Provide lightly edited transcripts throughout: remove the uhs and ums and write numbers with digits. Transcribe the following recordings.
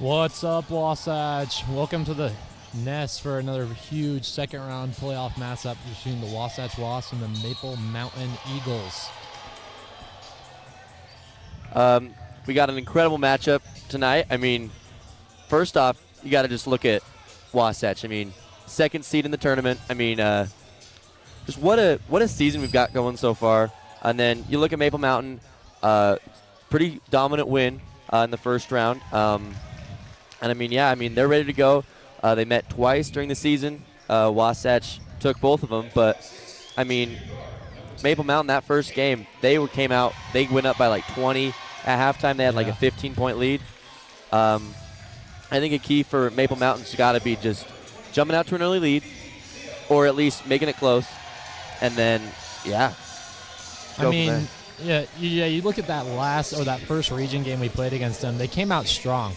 What's up, Wasatch? Welcome to the nest for another huge second-round playoff matchup between the Wasatch Wasps and the Maple Mountain Eagles. We got an incredible matchup tonight. I mean, first off, you got to just look at Wasatch. I mean, second seed in the tournament. I mean, just what a season we've got going so far. And then you look at Maple Mountain, pretty dominant win in the first round. And I mean, yeah, I mean, they're ready to go. They met twice during the season. Wasatch took both of them, but I mean, Maple Mountain, that first game, they went up by like 20 at halftime. They had like a 15-point lead. I think a key for Maple Mountain's got to be just jumping out to an early lead, or at least making it close, and then I mean, you look at that first region game we played against them. They came out strong,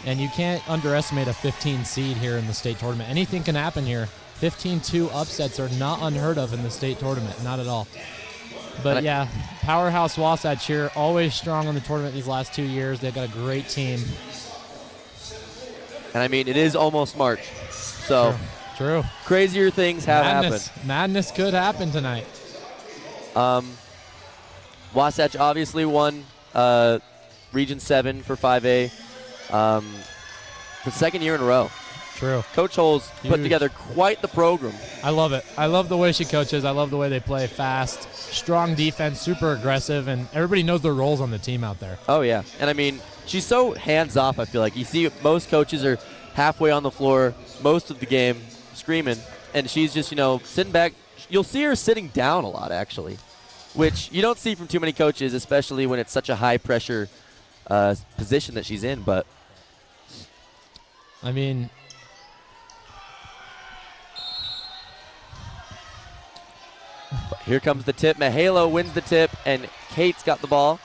and you can't underestimate a 15 seed here in the state tournament. Anything can happen here. 15-2 upsets are not unheard of in the state tournament, not at all. But yeah, powerhouse Wasatch here, always strong in the tournament these last 2 years. They've got a great team. And I mean, it is almost March, so true. Crazier things have happened. Madness could happen tonight. Wasatch obviously won Region 7 for 5A for the second year in a row. True. Coach Holes put together quite the program. I love it. I love the way she coaches. I love the way they play fast, strong defense, super aggressive, and everybody knows their roles on the team out there. Oh, yeah. And, I mean, she's so hands-off, I feel like. You see most coaches are halfway on the floor most of the game screaming, and she's just, sitting back. You'll see her sitting down a lot, actually, which you don't see from too many coaches, especially when it's such a high-pressure position that she's in. But I mean, here comes the tip. Mahalo wins the tip, and Kate's got the ball.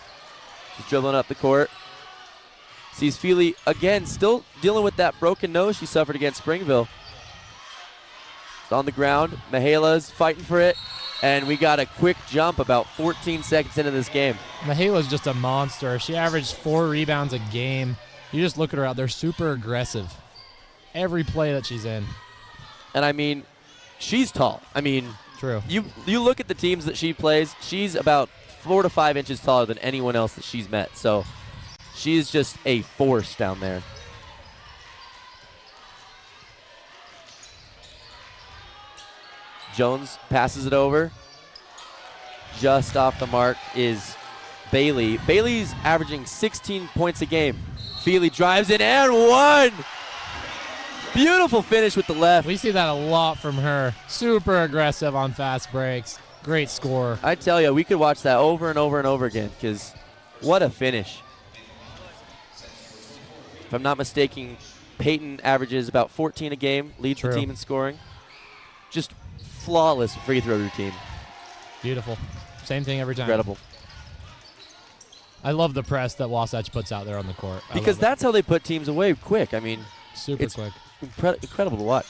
She's dribbling up the court. Sees Feely again, still dealing with that broken nose she suffered against Springville. It's on the ground. Mahala's fighting for it, and we got a quick jump about 14 seconds into this game. Mahala's just a monster. She averaged 4 rebounds a game. You just look at her out there, super aggressive. Every play that she's in. And, I mean, she's tall. I mean, true. You look at the teams that she plays, she's about 4 to 5 inches taller than anyone else that she's met. So she's just a force down there. Jones passes it over. Just off the mark is Bailey. Bailey's averaging 16 points a game. Feely drives in and one. Beautiful finish with the left. We see that a lot from her. Super aggressive on fast breaks. Great score. I tell you, we could watch that over and over and over again because what a finish. If I'm not mistaken, Peyton averages about 14 a game, leads the team in scoring. Just flawless free throw routine. Beautiful. Same thing every time. Incredible. I love the press that Wasatch puts out there on the court. Because that's how they put teams away quick. I mean, super quick. Incredible to watch.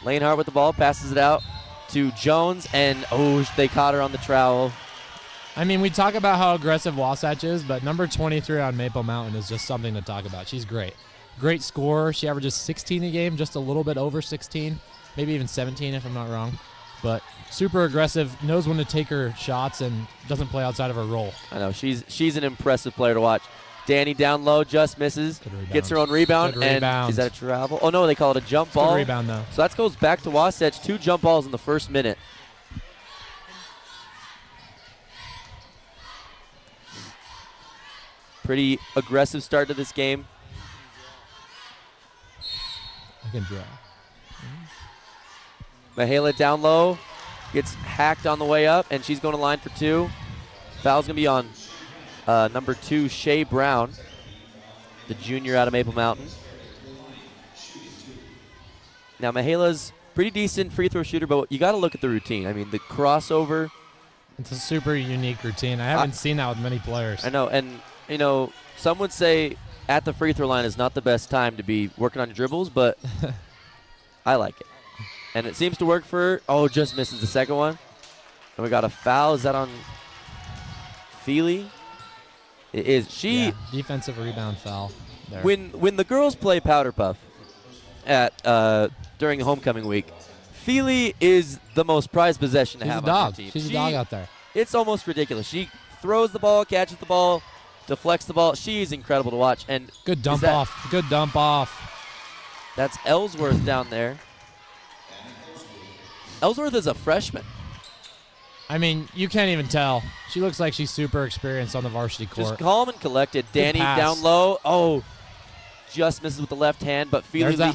Lanehart with the ball, passes it out to Jones, and they caught her on the trowel. I mean, we talk about how aggressive Wasatch is, but number 23 on Maple Mountain is just something to talk about. She's great. Great scorer. She averages 16 a game, just a little bit over 16, maybe even 17 if I'm not wrong. But super aggressive, knows when to take her shots, and doesn't play outside of her role. I know. She's an impressive player to watch. Danny down low, just misses, gets her own rebound, and is that a travel? Oh, no, they call it a jump ball. Good rebound, though. So that goes back to Wasatch, 2 jump balls in the first minute. Pretty aggressive start to this game. I can draw. Mahala down low, gets hacked on the way up, and she's going to line for 2. Foul's going to be on number 2, Shea Brown, the junior out of Maple Mountain. Now, Mahala's pretty decent free throw shooter, but you got to look at the routine. I mean, the crossover. It's a super unique routine. I haven't seen that with many players. I know, and, some would say at the free throw line is not the best time to be working on your dribbles, but I like it. And it seems to work for her. Oh, just misses the second one. And we got a foul. Is that on Feely? It is. Defensive rebound foul. there. When the girls play Powder Puff at during homecoming week, Feely is the most prized possession to have on her team. She's a dog out there. It's almost ridiculous. She throws the ball, catches the ball, deflects the ball. She's incredible to watch. And good dump off. Good dump off. That's Ellsworth down there. Ellsworth is a freshman. I mean, you can't even tell. She looks like she's super experienced on the varsity court. Just calm and collected. Danny down low. Oh, just misses with the left hand, but Feely There's that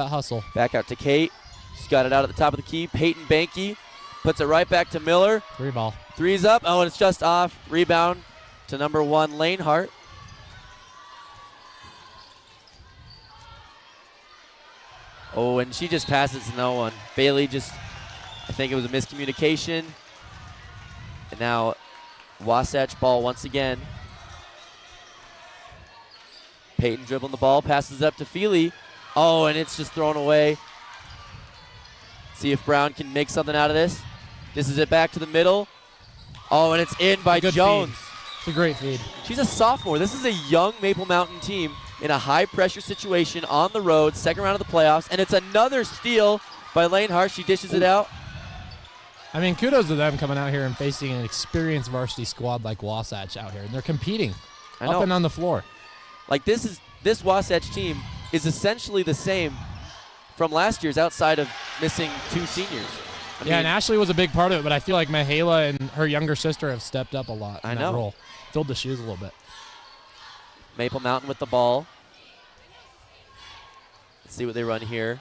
hustle. Back out to Kate. She's got it out at the top of the key. Peyton Banky puts it right back to Miller. 3-ball. Three's up. Oh, and it's just off. Rebound to number 1, Lane Hart. Oh, and she just passes to no one. Bailey just, I think it was a miscommunication. And now Wasatch ball once again. Peyton dribbling the ball, passes up to Feely. Oh, and it's just thrown away. See if Brown can make something out of this. This is it back to the middle. Oh, and it's in by Jones. Feed. It's a great feed. She's a sophomore. This is a young Maple Mountain team in a high-pressure situation on the road, second round of the playoffs, and it's another steal by Lane Hart. She dishes it out. I mean, kudos to them coming out here and facing an experienced varsity squad like Wasatch out here, and they're competing up and on the floor. Like this Wasatch team is essentially the same from last year's outside of missing 2 seniors. I mean, and Ashley was a big part of it, but I feel like Mihaela and her younger sister have stepped up a lot in that role. Filled the shoes a little bit. Maple Mountain with the ball. Let's see what they run here.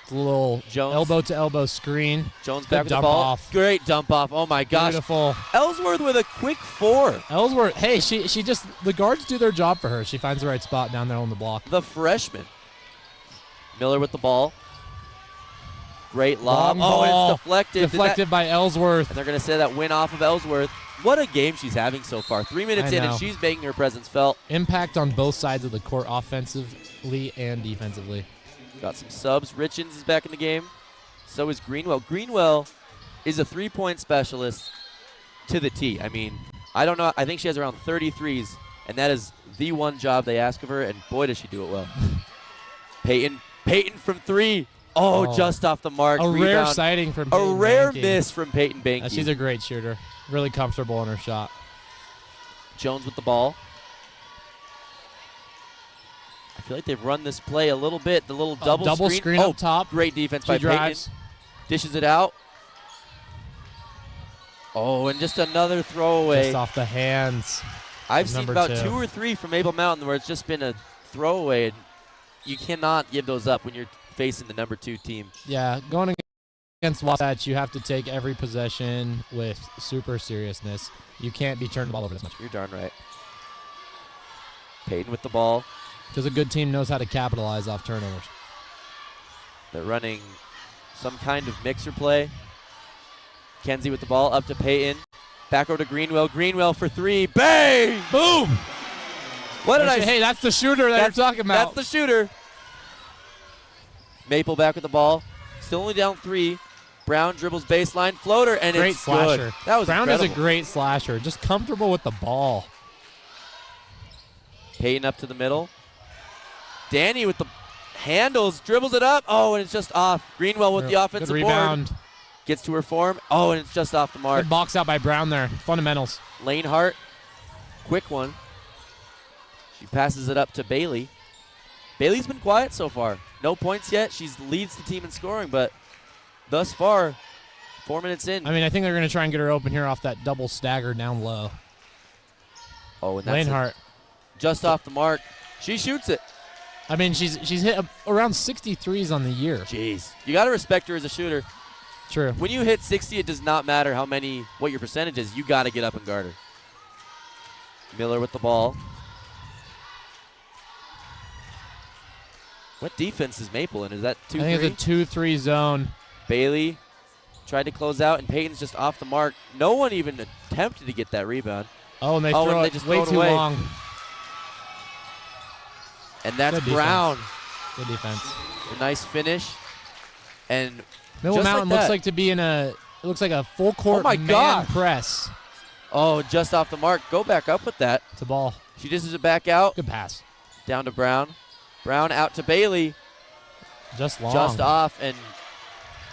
It's a little Jones. elbow-to-elbow screen. Jones back with the ball. Off. Great dump off. Oh, my gosh. Beautiful. Ellsworth with a quick 4. Ellsworth, hey, she just, the guards do their job for her. She finds the right spot down there on the block. The freshman. Miller with the ball. Great lob. Oh, and it's deflected. Deflected by Ellsworth. And they're going to say that win off of Ellsworth. What a game she's having so far. 3 minutes in, and she's making her presence felt. Impact on both sides of the court, offensively and defensively. Got some subs. Richens is back in the game. So is Greenwell. Greenwell is a 3-point specialist to the T. I mean, I don't know. I think she has around 33s, and that is the one job they ask of her, and boy, does she do it well. Peyton from 3. Oh, just off the mark. A rare sighting from Peyton. A rare miss from Peyton Banky. She's a great shooter. Really comfortable in her shot. Jones with the ball. I feel like they've run this play a little bit. The little double screen up top. Great defense by Peyton. Dishes it out. Oh, and just another throwaway. Just off the hands. I've seen about 2 or 3 from Maple Mountain where it's just been a throwaway. And you cannot give those up when you're facing the number 2 team. Yeah, going against Wasatch, you have to take every possession with super seriousness. You can't be turning the ball over this much. You're darn right. Peyton with the ball. Because a good team knows how to capitalize off turnovers. They're running some kind of mixer play. Kenzie with the ball up to Peyton. Back over to Greenwell. Greenwell for 3. Bang! Boom! What did I say? Hey, that's the shooter that you're talking about. That's the shooter. Maple back with the ball. Still only down 3. Brown dribbles baseline. Floater, and great it's slasher. Good. That was Brown incredible. is a great slasher. Just comfortable with the ball. Peyton up to the middle. Danny with the handles, dribbles it up. Oh, and it's just off. Greenwell with the offensive rebound. board. Gets to her form. Oh, and it's just off the mark. Good box out by Brown there. Fundamentals. Lane Hart. Quick one. She passes it up to Bailey. Bailey's been quiet so far. No points yet. She leads the team in scoring, but thus far, 4 minutes in. I mean, I think they're going to try and get her open here off that double stagger down low. Oh, and that's Lane Hart. Just off the mark. She shoots it. I mean, she's hit around 63s on the year. Jeez. You got to respect her as a shooter. True. When you hit 60, it does not matter what your percentage is. You got to get up and guard her. Miller with the ball. What defense is Maple in? Is that 2-3? I think it's a 2-3 zone. Bailey tried to close out, and Peyton's just off the mark. No one even attempted to get that rebound. Oh, and they throw it way too long. And that's Brown. Good defense. A nice finish. And Middle Mountain looks like to be in it looks like a full court man press. Oh, just off the mark. Go back up with that. It's a ball. She dishes it back out. Good pass. Down to Brown. Brown out to Bailey. Just long. Just off. And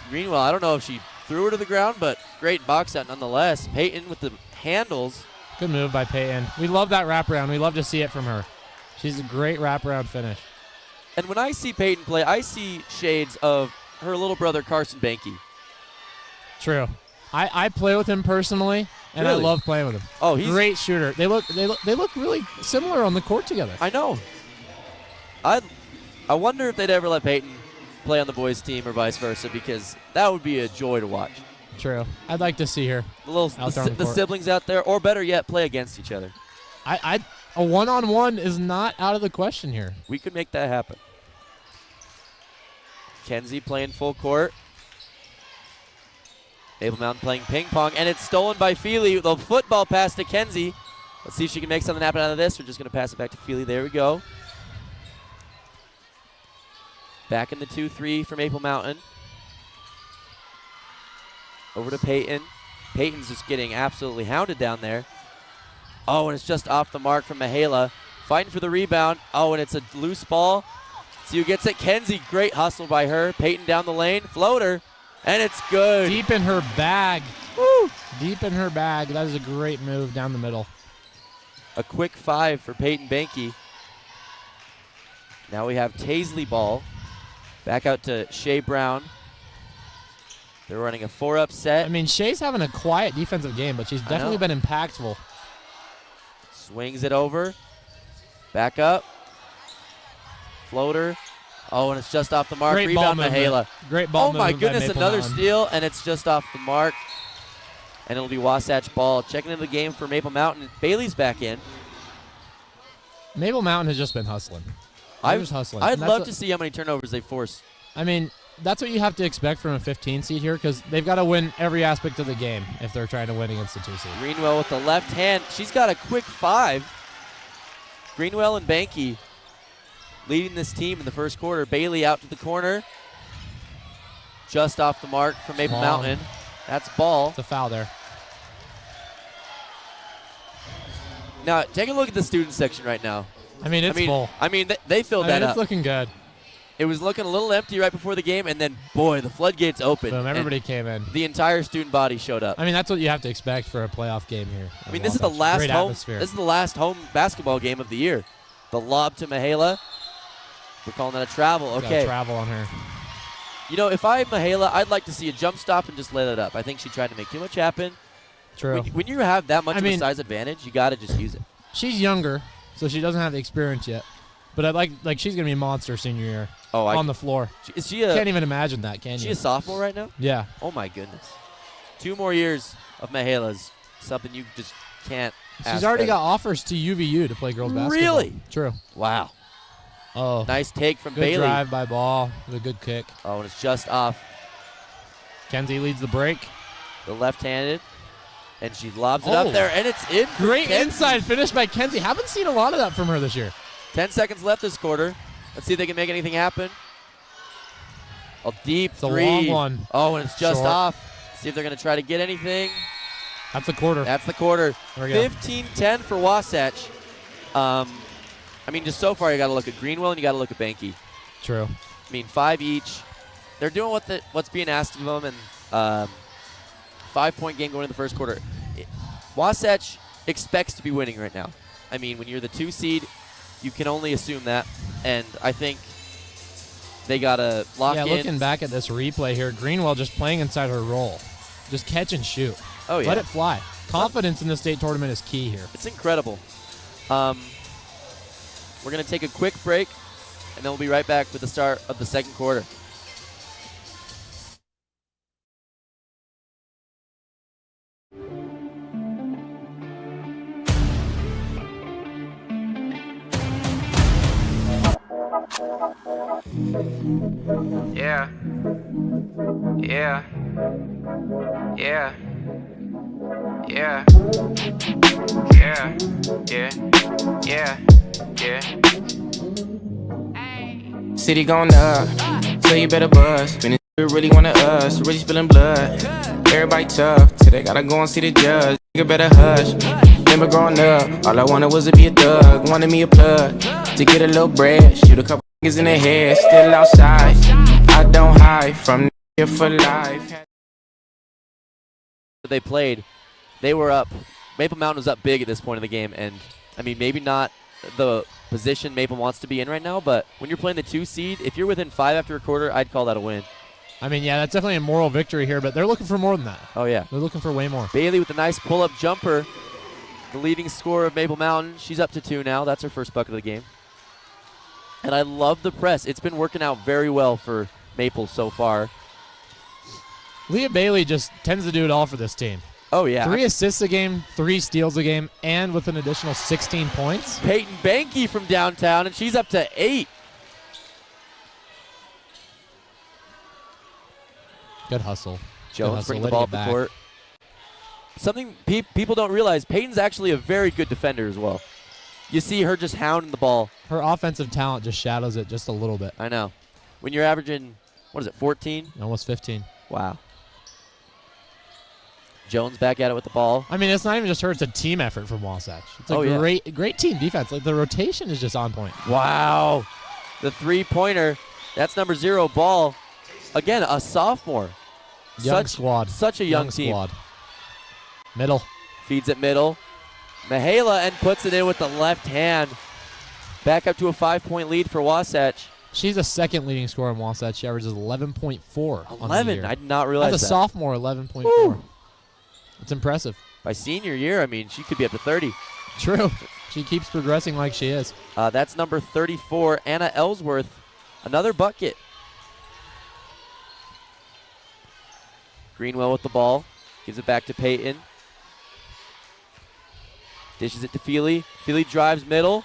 Greenwell, I don't know if she threw her to the ground, but great box out nonetheless. Peyton with the handles. Good move by Peyton. We love that wraparound. We love to see it from her. She's a great wraparound finish. And when I see Peyton play, I see shades of her little brother, Carson Banky. True. I play with him personally, and Really? I love playing with him. Oh, he's Great shooter. They look really similar on the court together. I know. I wonder if they'd ever let Peyton play on the boys' team or vice versa, because that would be a joy to watch. True. I'd like to see her. The siblings out there, or better yet, play against each other. A one-on-one is not out of the question here. We could make that happen. Kenzie playing full court. Maple Mountain playing ping pong, and it's stolen by Feely. The football pass to Kenzie. Let's see if she can make something happen out of this. We're just going to pass it back to Feely. There we go. Back in the 2-3 for Maple Mountain. Over to Peyton. Peyton's just getting absolutely hounded down there. Oh, and it's just off the mark from Mihaela. Fighting for the rebound. Oh, and it's a loose ball. See who gets it. Kenzie, great hustle by her. Peyton down the lane. Floater. And it's good. Deep in her bag. Woo! Deep in her bag. That is a great move down the middle. A quick 5 for Peyton Banky. Now we have Taisley ball. Back out to Shea Brown. They're running a 4-up set. I mean, Shea's having a quiet defensive game, but she's definitely been impactful. Swings it over. Back up. Floater. Oh, and it's just off the mark. Great Rebound, ball Mihaela. Great ball Oh, my movement by goodness, Maple another Mountain. steal, and it's just off the mark. And it'll be Wasatch ball. Checking into the game for Maple Mountain. Bailey's back in. Maple Mountain has just been hustling. They're just hustling. I'd love to see how many turnovers they force. I mean, that's what you have to expect from a 15 seed here, because they've got to win every aspect of the game if they're trying to win against the 2 seed. Greenwell with the left hand. She's got a quick 5. Greenwell and Banky leading this team in the first quarter. Bailey out to the corner. Just off the mark from Maple Mountain. That's ball. It's a foul there. Now, take a look at the student section right now. I mean, it's full. I mean, they filled that up. It's looking good. It was looking a little empty right before the game, and then, boy, the floodgates opened. Boom, everybody came in. The entire student body showed up. I mean, that's what you have to expect for a playoff game here. I mean, this is the last home. This is the last home basketball game of the year. The lob to Mihaela. We're calling that a travel. Okay. Travel on her. You know, if I'm Mihaela, I'd like to see a jump stop and just let it up. I think she tried to make too much happen. True. When you have that much of a size advantage, you got to just use it. She's younger, so she doesn't have the experience yet. But I like she's gonna be a monster senior year. On the floor. Is she a? Can't even imagine that, can you? Is she a sophomore right now? Yeah. Oh my goodness. 2 more years of Mihaela's something you just can't. She's already got offers to UVU to play girls basketball. Really? True. Wow. Oh. Nice take from good Bailey. Good drive by Ball with a good kick. Oh, and it's just off. Kenzie leads the break. The left-handed. And she lobs it up there, and it's in. Great inside finish by Kenzie. Haven't seen a lot of that from her this year. 10 seconds left this quarter. Let's see if they can make anything happen. A deep 3. A long one. Oh, and it's just off. See if they're going to try to get anything. That's the quarter. That's the quarter. 15-10 for Wasatch. I mean, just so far, you got to look at Greenwell and you got to look at Banky. True. I mean, 5 each. They're doing what's being asked of them, and 5-point game going into the first quarter. Wasatch expects to be winning right now. I mean, when you're the 2 seed, you can only assume that, and I think they got to lock in. Yeah, looking back at this replay here, Greenwell just playing inside her role. Just catch and shoot. Oh, yeah. Let it fly. Confidence in the state tournament is key here. It's incredible. We're going to take a quick break, and then we'll be right back with the start of the second quarter. Yeah. Yeah. Yeah. Yeah. Yeah. Yeah. Yeah. Yeah. City going up, so you better bust. Been really wanna us, really spilling blood. Everybody tough, till they gotta go and see the judge. Nigga better hush. remember growing up, all I wanted was to be a thug. Wanted me a plug to get a little bread. Shoot a couple niggas in the head, still outside. I don't hide from here for life. They played, they were up. Maple Mountain was up big at this point in the game, and I mean, maybe not the position Maple wants to be in right now, but when you're playing the 2 seed, if you're within 5 after a quarter, I'd call that a win. I mean, yeah, that's definitely a moral victory here, but they're looking for more than that. Oh, yeah. They're looking for way more. Bailey with a nice pull-up jumper, the leading scorer of Maple Mountain. She's up to 2 now. That's her first bucket of the game. And I love the press. It's been working out very well for Maple so far. Leah Bailey just tends to do it all for this team. Oh, yeah. 3 assists a game, 3 steals a game, and with an additional 16 points. Peyton Banky from downtown, and she's up to 8. Good hustle. Jones bringing the ball up the court. Something people don't realize, Peyton's actually a very good defender as well. You see her just hounding the ball. Her offensive talent just shadows it just a little bit. I know. When you're averaging, 14? Almost 15. Wow. Jones back at it with the ball. I mean, it's not even just her. It's a team effort from Wasatch. It's a great team defense. Like, the rotation is just on point. Wow. The three-pointer. That's number 0, Ball. Again, a sophomore. Squad. Such a young team. Squad. Middle. Feeds it middle. Mihaela and puts it in with the left hand. Back up to a 5-point lead for Wasatch. She's a second leading scorer in Wasatch. She averages 11.4 on the year. I did not realize that. As a sophomore, 11.4. It's impressive. By senior year, I mean, she could be up to 30. True. She keeps progressing like she is. That's number 34, Anna Ellsworth. Another bucket. Greenwell with the ball. Gives it back to Peyton. Dishes it to Feely. Feely drives middle.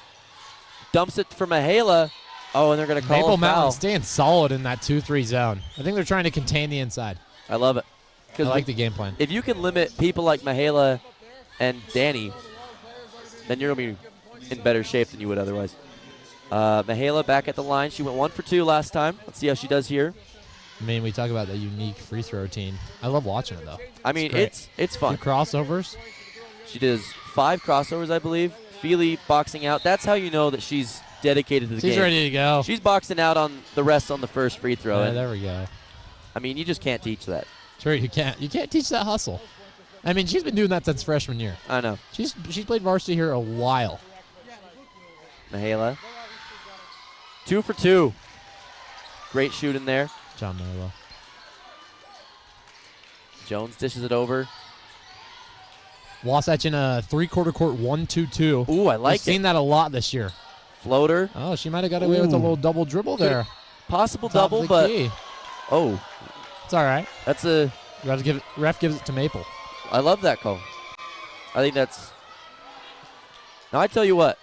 Dumps it for Mihaela. Oh, and they're going to call Maple a foul. Mountain staying solid in that 2-3 zone. I think they're trying to contain the inside. I love it. I like the game plan. If you can limit people like Mihaela and Danny, then you're going to be in better shape than you would otherwise. Mihaela back at the line. She went 1 for 2 last time. Let's see how she does here. I mean, we talk about the unique free throw routine. I love watching it, though. I mean, it's fun. 2 crossovers. She does 5 crossovers, I believe. Feely boxing out. That's how you know that she's dedicated to the game. She's ready to go. She's boxing out on the rest on the first free throw. Yeah, there we go. I mean, you just can't teach that. True, you can't. You can't teach that hustle. I mean, she's been doing that since freshman year. I know. She's played varsity here a while. Mihaela. 2 for 2. Great shoot in there. John Mihaela. Jones dishes it over. Wasatch in a 3-quarter court 1-2-2. Ooh, I like it. We've seen that a lot this year. Floater. Oh, she might have got away with a little double dribble there. Possible double, but oh, it's all right. That's a ref gives it to Maple. I love that call. I think that's. Now I tell you what,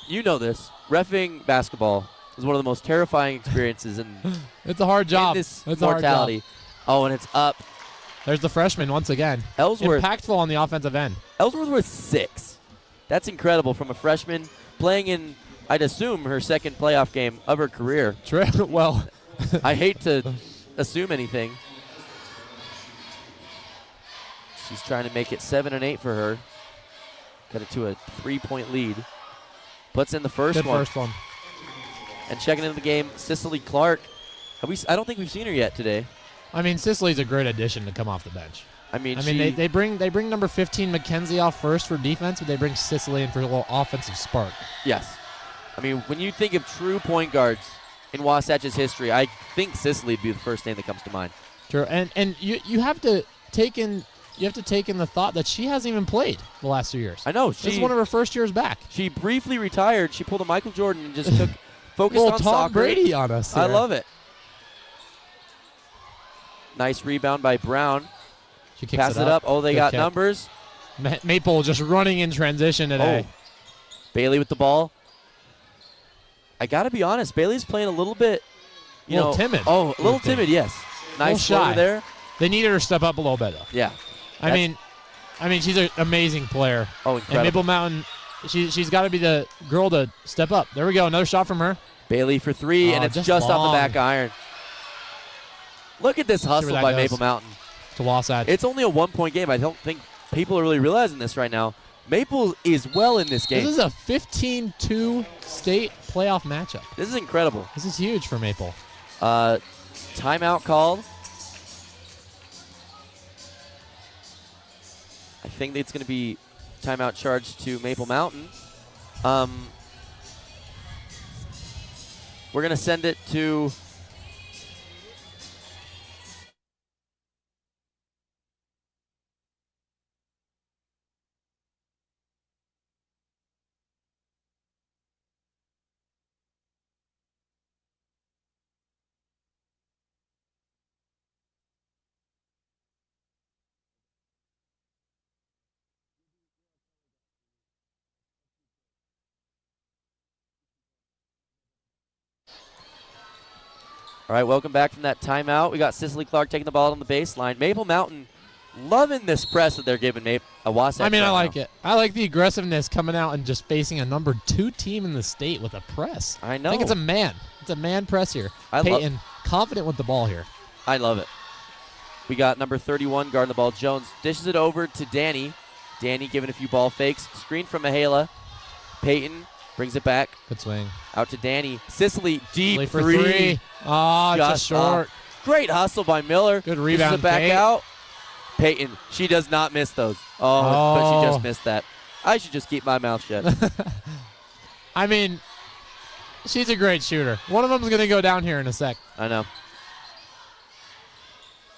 you know this. Reffing basketball is one of the most terrifying experiences in. It's a hard job. It's a mortality. Hard job. Oh, and it's up. There's the freshman once again. Ellsworth. Impactful on the offensive end. Ellsworth with 6. That's incredible from a freshman playing in, I'd assume, her second playoff game of her career. True. Well, I hate to assume anything. She's trying to make it 7 and 8 for her. Got it to a 3-point lead. Puts in the first one. And checking into the game, Cicely Clark. I don't think we've seen her yet today. I mean, Cicely's a great addition to come off the bench. I mean, they bring number 15 Mackenzie off first for defense, but they bring Cicely in for a little offensive spark. Yes. I mean, when you think of true point guards in Wasatch's history, I think Cicely would be the first name that comes to mind. True, and you have to take in the thought that she hasn't even played the last 2 years. I know. This is one of her first years back. She briefly retired. She pulled a Michael Jordan and just focused on Tom soccer. Brady on us here. I love it. Nice rebound by Brown. She kicks Pass it up. Oh, they got numbers. Maple just running in transition today. Oh. Bailey with the ball. I got to be honest. Bailey's playing a little bit, timid. Oh, a little timid, yes. Nice floater there. They needed her to step up a little bit, though. Yeah. I mean, she's an amazing player. Oh, incredible. And Maple Mountain, she's got to be the girl to step up. There we go. Another shot from her. Bailey for 3, and it's just off the back iron. Look at this hustle by Maple Mountain. To Wasatch. It's only a 1-point game. I don't think people are really realizing this right now. Maple is well in this game. This is a 15-2 state playoff matchup. This is incredible. This is huge for Maple. Timeout called. I think it's going to be timeout charged to Maple Mountain. We're going to send it to... All right, welcome back from that timeout. We got Cicely Clark taking the ball on the baseline. Maple Mountain loving this press that they're giving Wasatch. I mean, right I like now. it. I like the aggressiveness coming out and just facing a number 2 team in the state with a press. I know. I think it's a man. It's a man press here. Peyton, confident with the ball here. I love it. We got number 31 guarding the ball. Jones dishes it over to Danny. Danny giving a few ball fakes. Screen from Mihaela. Peyton brings it back. Good swing. Out to Danny. Cicely, deep for three. 3. Oh, just short. Great hustle by Miller. Good rebound. Dishes it back out. Peyton, she does not miss those. But she just missed that. I should just keep my mouth shut. I mean, she's a great shooter. One of them's going to go down here in a sec. I know.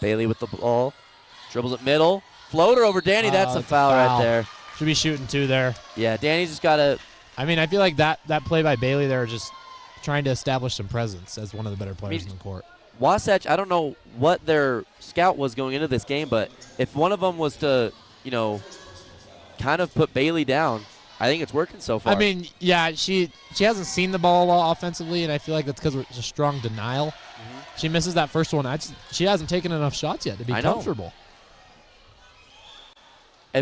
Bailey with the ball. Dribbles it middle. Floater over Danny. That's a foul right there. Should be shooting 2 there. Yeah, Danny's just got to... I mean, I feel like that play by Bailey there just trying to establish some presence as one of the better players in the court. Wasatch, I don't know what their scout was going into this game, but if one of them was to, kind of put Bailey down, I think it's working so far. I mean, yeah, she hasn't seen the ball a lot offensively, and I feel like that's because it's a strong denial. Mm-hmm. She misses that first one. She hasn't taken enough shots yet to be comfortable.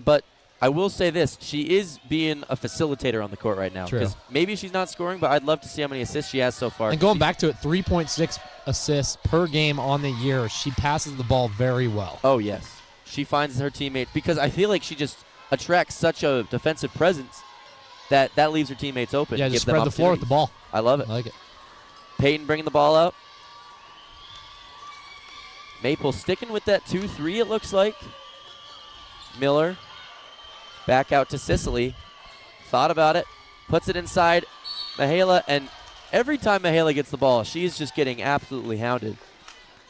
But I will say this. She is being a facilitator on the court right now. True. Because maybe she's not scoring, but I'd love to see how many assists she has so far. And going back to it, 3.6 assists per game on the year. She passes the ball very well. Oh, yes. She finds her teammates. Because I feel like she just attracts such a defensive presence that leaves her teammates open. Yeah, just spread the floor with the ball. I love it. I like it. Peyton bringing the ball up. Maple sticking with that 2-3, it looks like. Miller. Back out to Cicely. Thought about it. Puts it inside Mihaela. And every time Mihaela gets the ball, she's just getting absolutely hounded.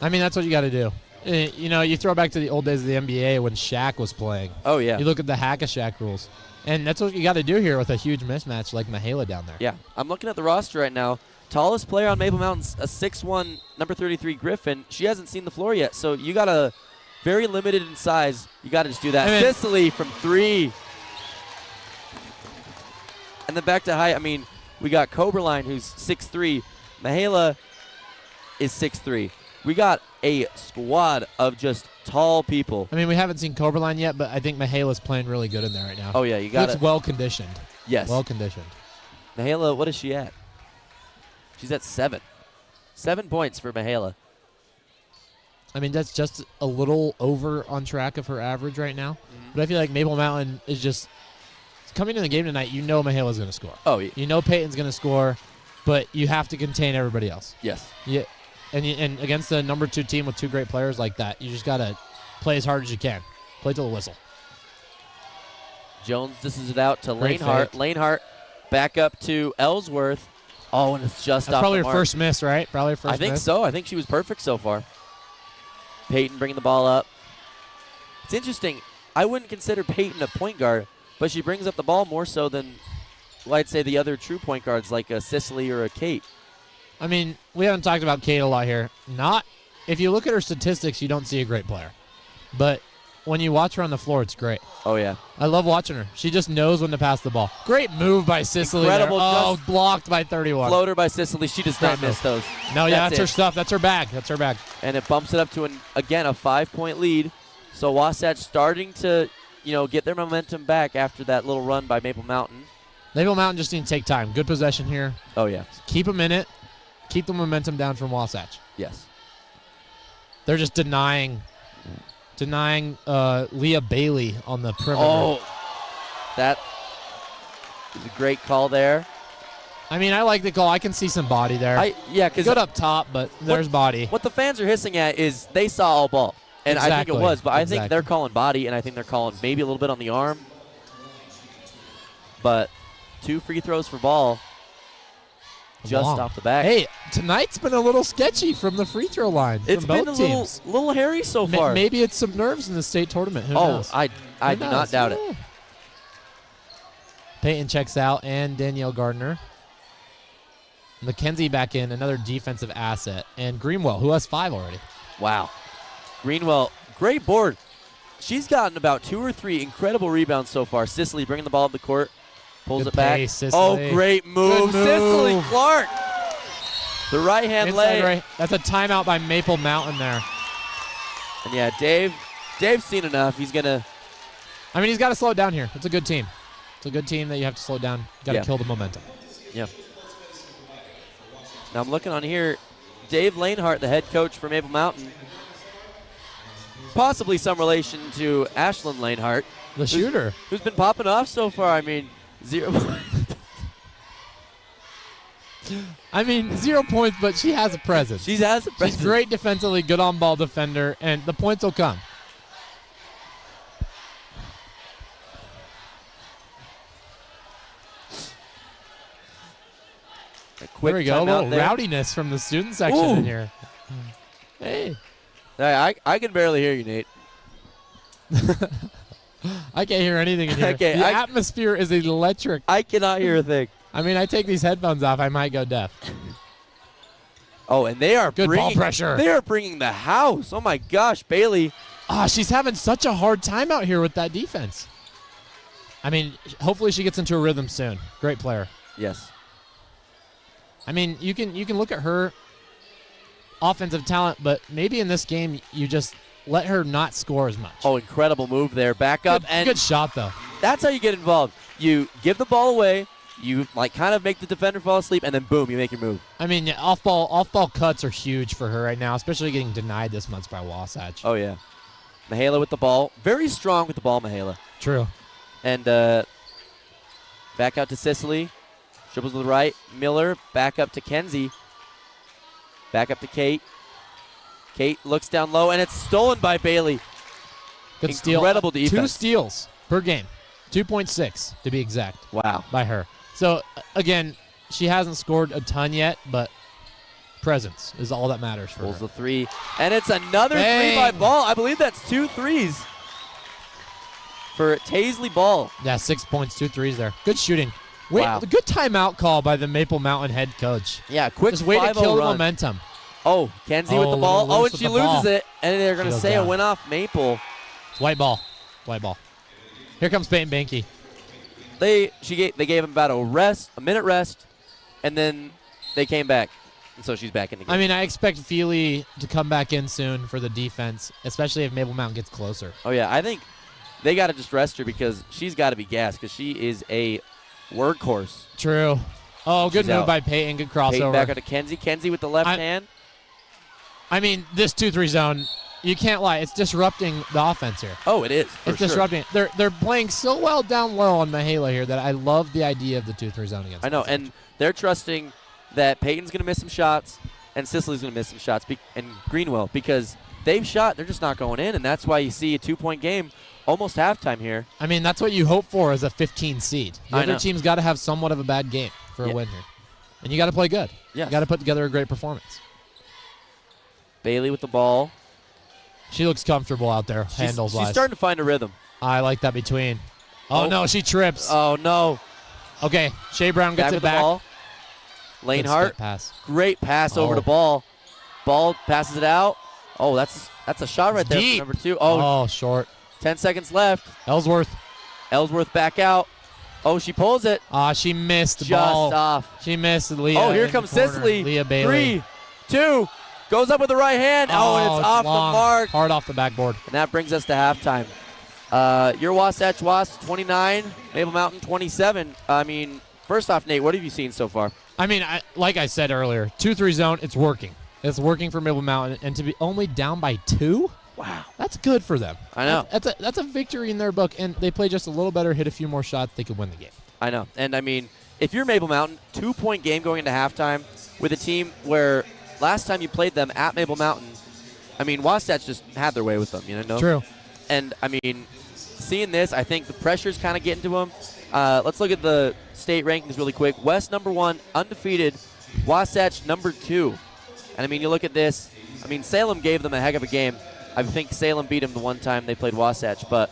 I mean, that's what you got to do. You throw back to the old days of the NBA when Shaq was playing. Oh, yeah. You look at the Hack-a-Shaq rules. And that's what you got to do here with a huge mismatch like Mihaela down there. Yeah. I'm looking at the roster right now. Tallest player on Maple Mountain's a 6'1", number 33 Griffin. She hasn't seen the floor yet, so you got to very limited in size. You got to just do that. Cicely from 3. And then back to height. I mean, we got Coberline, who's 6'3". Mihaela is 6'3". We got a squad of just tall people. I mean, we haven't seen Coberline yet, but I think Mihaela's playing really good in there right now. Oh, yeah. You got it. Looks well-conditioned. Yes. Well-conditioned. Mihaela, what is she at? She's at 7. 7 points for Mihaela. I mean, that's just a little over on track of her average right now. Mm-hmm. But I feel like Maple Mountain is just coming in the game tonight. You know Mihaela's going to score. Oh, yeah. You know Peyton's going to score, but you have to contain everybody else. Yes. Yeah. And against the number 2 team with 2 great players like that, you just got to play as hard as you can. Play till the whistle. Jones dishes it out to Lanehart. Lanehart back up to Ellsworth. Oh, and it's just off probably the her mark. first miss, right? Probably her first miss. I think so. I think she was perfect so far. Peyton bringing the ball up. It's interesting. I wouldn't consider Peyton a point guard, but she brings up the ball more so than, well, I'd say, the other true point guards like a Cicely or a Kate. I mean, we haven't talked about Kate a lot here. If you look at her statistics, you don't see a great player. But when you watch her on the floor, it's great. Oh, yeah. I love watching her. She just knows when to pass the ball. Great move by Cicely. Incredible. Oh, blocked by 31. Floater by Cicely. She does not miss those. No, yeah, that's her stuff. That's her bag. And it bumps it up to, again, a 5-point lead. So Wasatch starting to, get their momentum back after that little run by Maple Mountain. Maple Mountain just need to take time. Good possession here. Oh, yeah. Keep them in it. Keep the momentum down from Wasatch. Yes. They're just denying Leah Bailey on the perimeter. Oh, That is a great call there. I mean, I like the call. I can see some body there. Yeah, because good up top, but there's body. What the fans are hissing at is they saw all ball, and I think it was, but I think they're calling body, and I think they're calling maybe a little bit on the arm. But 2 free throws for ball just off the back. Hey, tonight's been a little sketchy from the free throw line. It's been a little hairy so far. Maybe it's some nerves in the state tournament. Who knows? I do not doubt it. Peyton checks out, and Danielle Gardner. Mackenzie back in, another defensive asset. And Greenwell, who has 5 already. Wow. Greenwell, great board. She's gotten about 2 or 3 incredible rebounds so far. Sicily bringing the ball up the court. Pulls it back. Oh, great move. Sicily Clark. The right-hand lay. Right. That's a timeout by Maple Mountain there. And, yeah, Dave's seen enough. He's going to. I mean, he's got to slow it down here. It's a good team. It's a good team that you have to slow down. Got to kill the momentum. Yeah. Now I'm looking on here. Dave Lanehart, the head coach for Maple Mountain. Possibly some relation to Ashlyn Lanehart. The shooter. Who's been popping off so far. I mean, 0 I mean, 0 points, but she has a presence. She has a presence. She's great defensively, good on-ball defender, and the points will come. There we go. A little rowdiness from the student section in here. Hey. I can barely hear you, Nate. I can't hear anything in here. The atmosphere is electric. I cannot hear a thing. I mean, I take these headphones off, I might go deaf. Oh, and they are good ball pressure. They are bringing the house. Oh, my gosh, Bailey. She's having such a hard time out here with that defense. I mean, hopefully she gets into a rhythm soon. Great player. Yes. I mean, you can look at her offensive talent, but maybe in this game you just let her not score as much. Oh, incredible move there. Back up. Good shot, though. That's how you get involved. You give the ball away, you kind of make the defender fall asleep, and then boom, you make your move. I mean, off-ball cuts are huge for her right now, especially getting denied this much by Wasatch. Oh, yeah. Mihaela with the ball. Very strong with the ball, Mihaela. True. And back out to Sicily. Dribbles to the right. Miller back up to Kenzie. Back up to Kate. Kate looks down low, and it's stolen by Bailey. Good steal. Incredible defense. 2 steals per game. 2.6 to be exact. Wow. By her. So, again, she hasn't scored a ton yet, but presence is all that matters for her. Pulls the 3. And it's another 3 by Ball. I believe that's 2 threes for Taisley Ball. Yeah, 6 points, 2 threes there. Good shooting. Wow. Good timeout call by the Maple Mountain head coach. Yeah, quick just way to kill run. The momentum. Oh, Kenzie with the ball. Oh, and she loses it. And they're going to say down. A win off Maple. It's white ball. White ball. Here comes Peyton Banky. They gave him about a minute rest, and then they came back. And so she's back in the game. I mean, I expect Feely to come back in soon for the defense, especially if Maple Mountain gets closer. Oh, yeah. I think they got to just rest her because she's got to be gassed because she is a workhorse. True. Oh, good move out. by Peyton. Good crossover. Peyton back out to Kenzie. Kenzie with the left hand. I mean, this 2-3 zone, you can't lie. It's disrupting the offense here. Oh, it is. It's disrupting. They're playing so well down low on Mihaela here that I love the idea of the 2-3 zone against. I know, and they're trusting that Peyton's going to miss some shots and Sicily's going to miss some shots, and Greenwell, because they've shot, they're just not going in, and that's why you see a 2-point game almost halftime here. I mean, that's what you hope for as a 15 seed. The other team's got to have somewhat of a bad game for a win here. And you got to play good. Yeah. You got to put together a great performance. Bailey with the ball. She looks comfortable out there, handles-wise. She's starting to find a rhythm. I like that between. Oh, no, she trips. Oh, no. Okay, Shea Brown gets it back. The ball. Lanehart. Pass. Great pass over to Ball. Ball passes it out. Oh, that's a shot right there for number 2. Oh, short. 10 seconds left. Ellsworth back out. Oh, she pulls it. She missed the just ball. Off. She missed Leah. Oh, here comes Sicily. Leah Bailey. 3, 2. Goes up with the right hand. Oh, and it's off long. the mark. Hard off the backboard. And that brings us to halftime. Your Wasatch Wasps 29, Maple Mountain 27. I mean, first off, Nate, what have you seen so far? I mean, like I said earlier, 2-3 zone, it's working. It's working for Maple Mountain. And to be only down by 2? Wow. That's good for them. I know. That's a victory in their book, and they play just a little better, hit a few more shots, they could win the game. I know. And, I mean, if you're Maple Mountain, 2-point game going into halftime with a team where last time you played them at Maple Mountain, I mean, Wasatch just had their way with them, you know? True. And, I mean, seeing this, I think the pressure's kind of getting to them. Let's look at the state rankings really quick. West #1, undefeated. Wasatch #2. And, I mean, you look at this. I mean, Salem gave them a heck of a game. I think Salem beat them the one time they played Wasatch. But,